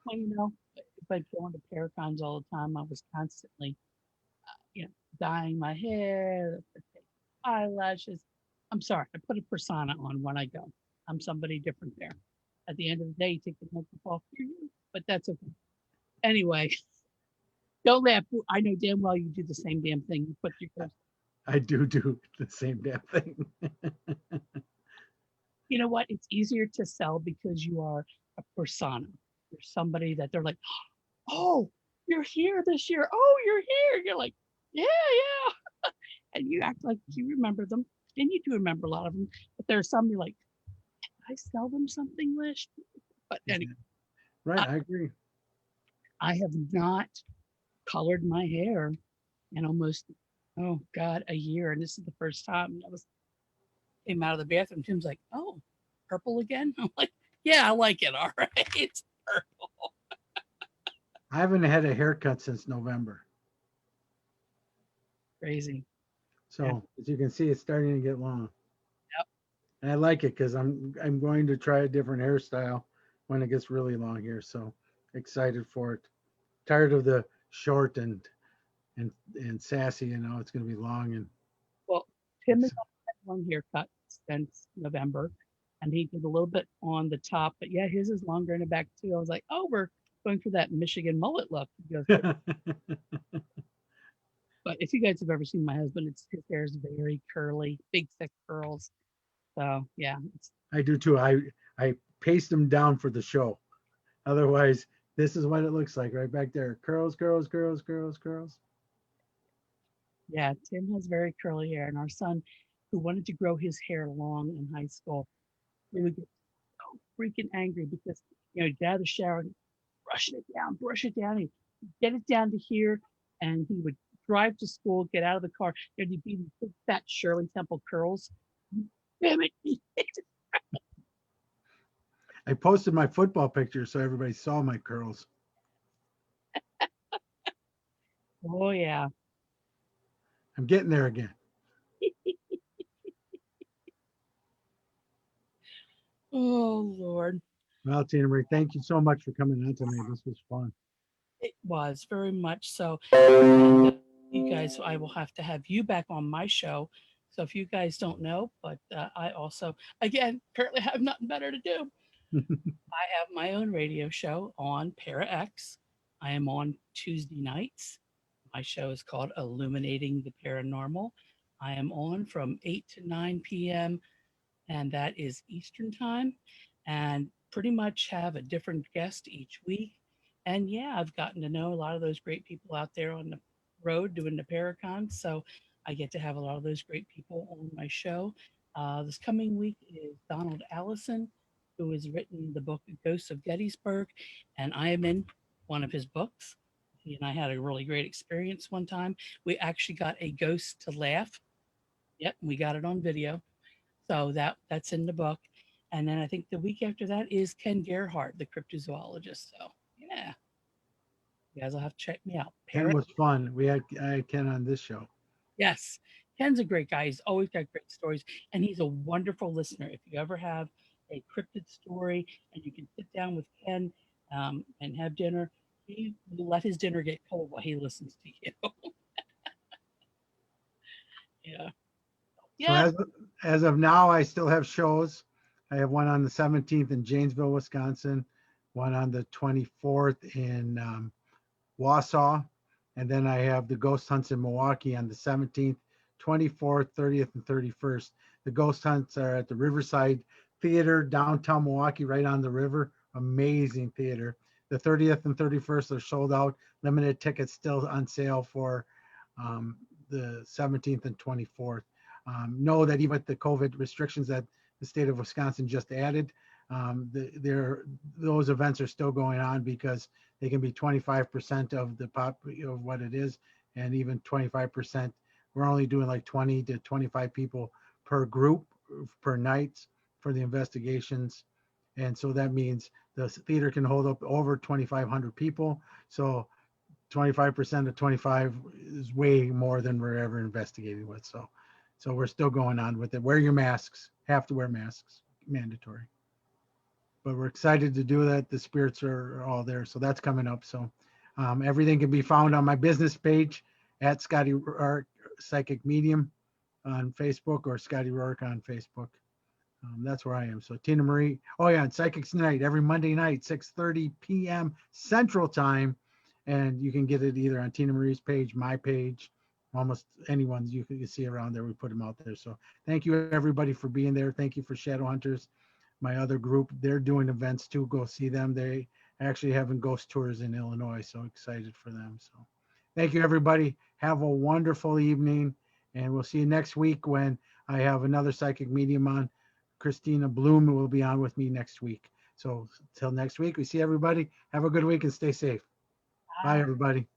Well, if I'd go into Paracons all the time, I was constantly, dyeing my hair, eyelashes. I'm sorry, I put a persona on when I go. I'm somebody different there. At the end of the day, you take the makeup off for you, but that's okay. Anyway, don't laugh. I know damn well you do the same damn thing. You put your, I do the same damn thing. you know what? It's easier to sell because you are a persona. You're somebody that they're like, oh, you're here this year. Oh, you're here. You're like, yeah, yeah. And you act like you remember them. And you do remember a lot of them. But there are some you're like, I sell them something last year. But anyway, Right, I, I agree. I have not colored my hair in almost, oh God, a year. And this is the first time I came out of the bathroom. Tim's like, oh, purple again? I'm like, yeah, I like it. All right. It's purple. I haven't had a haircut since November. Crazy. Yeah. So as you can see, it's starting to get long. Yep. And I like it because I'm going to try a different hairstyle when it gets really long here. So excited for it. Tired of the short and sassy. It's going to be long and Well, Tim has only had one haircut since November, and he did a little bit on the top, but yeah, his is longer in the back too. I was like, oh, we're going for that Michigan mullet look. He goes, but if you guys have ever seen my husband, his hair is very curly, big thick curls. So yeah, I do too. I paste them down for the show. Otherwise, this is what it looks like right back there. Curls, curls, curls, curls, curls. yeah, Tim has very curly hair, and our son, who wanted to grow his hair long in high school, he would get so freaking angry because he'd get out of the shower and brush it down, and get it down to here, and he would drive to school, get out of the car, and he'd be big fat Shirley Temple curls. Damn it! I posted my football picture so everybody saw my curls. Oh yeah. I'm getting there again. Oh Lord. Well, Tinamarie, thank you so much for coming on tonight. This was fun. It was very much so. And you guys, I will have to have you back on my show. So if you guys don't know, but I also, again, currently have nothing better to do. I have my own radio show on Para X. I am on Tuesday nights. My show is called Illuminating the Paranormal. I am on from 8 to 9 p.m., and that is Eastern time, and pretty much have a different guest each week. And yeah, I've gotten to know a lot of those great people out there on the road doing the Paracon. So I get to have a lot of those great people on my show. This coming week is Donald Allison, who has written the book Ghosts of Gettysburg, and I am in one of his books. He and I had a really great experience one time. We actually got a ghost to laugh. Yep, we got it on video. So that's in the book. And then I think the week after that is Ken Gerhardt, the cryptozoologist. So yeah, you guys will have to check me out. Ken was fun. I had Ken on this show. Yes, Ken's a great guy. He's always got great stories, and he's a wonderful listener. If you ever have a cryptid story and you can sit down with Ken and have dinner, he will let his dinner get cold while he listens to you. Yeah. So Yeah. as of now, I still have shows. I have one on the 17th in Janesville, Wisconsin, one on the 24th in Wausau, and then I have the ghost hunts in Milwaukee on the 17th, 24th, 30th, and 31st. The ghost hunts are at the Riverside Theater, downtown Milwaukee, right on the river. Amazing theater. The 30th and 31st are sold out. Limited tickets still on sale for the 17th and 24th. Know that even with the COVID restrictions that the state of Wisconsin just added, those events are still going on because they can be 25% of the pop of what it is, and even 25%. We're only doing like 20 to 25 people per group per night for the investigations, and so that means the theater can hold up over 2,500 people. So 25% of 25 is way more than we're ever investigating with. So we're still going on with it. Wear your masks. Have to wear masks. Mandatory. But we're excited to do that. The spirits are all there. So that's coming up. So everything can be found on my business page at Scotty Rorek Psychic Medium on Facebook, or Scotty Rorek on Facebook. That's where I am. So Tinamarie. Oh yeah, and Psychics Night every Monday night, 6:30 p.m. Central Time. And you can get it either on Tinamarie's page, my page, almost anyone's you can see around there. We put them out there. So thank you everybody for being there. Thank you for Shadow Hunters, my other group. They're doing events too. Go see them. They actually having ghost tours in Illinois. So excited for them. So thank you everybody. Have a wonderful evening. And we'll see you next week when I have another psychic medium on. Christina Bloom will be on with me next week. So till next week, we see everybody. Have a good week and stay safe. Bye, everybody.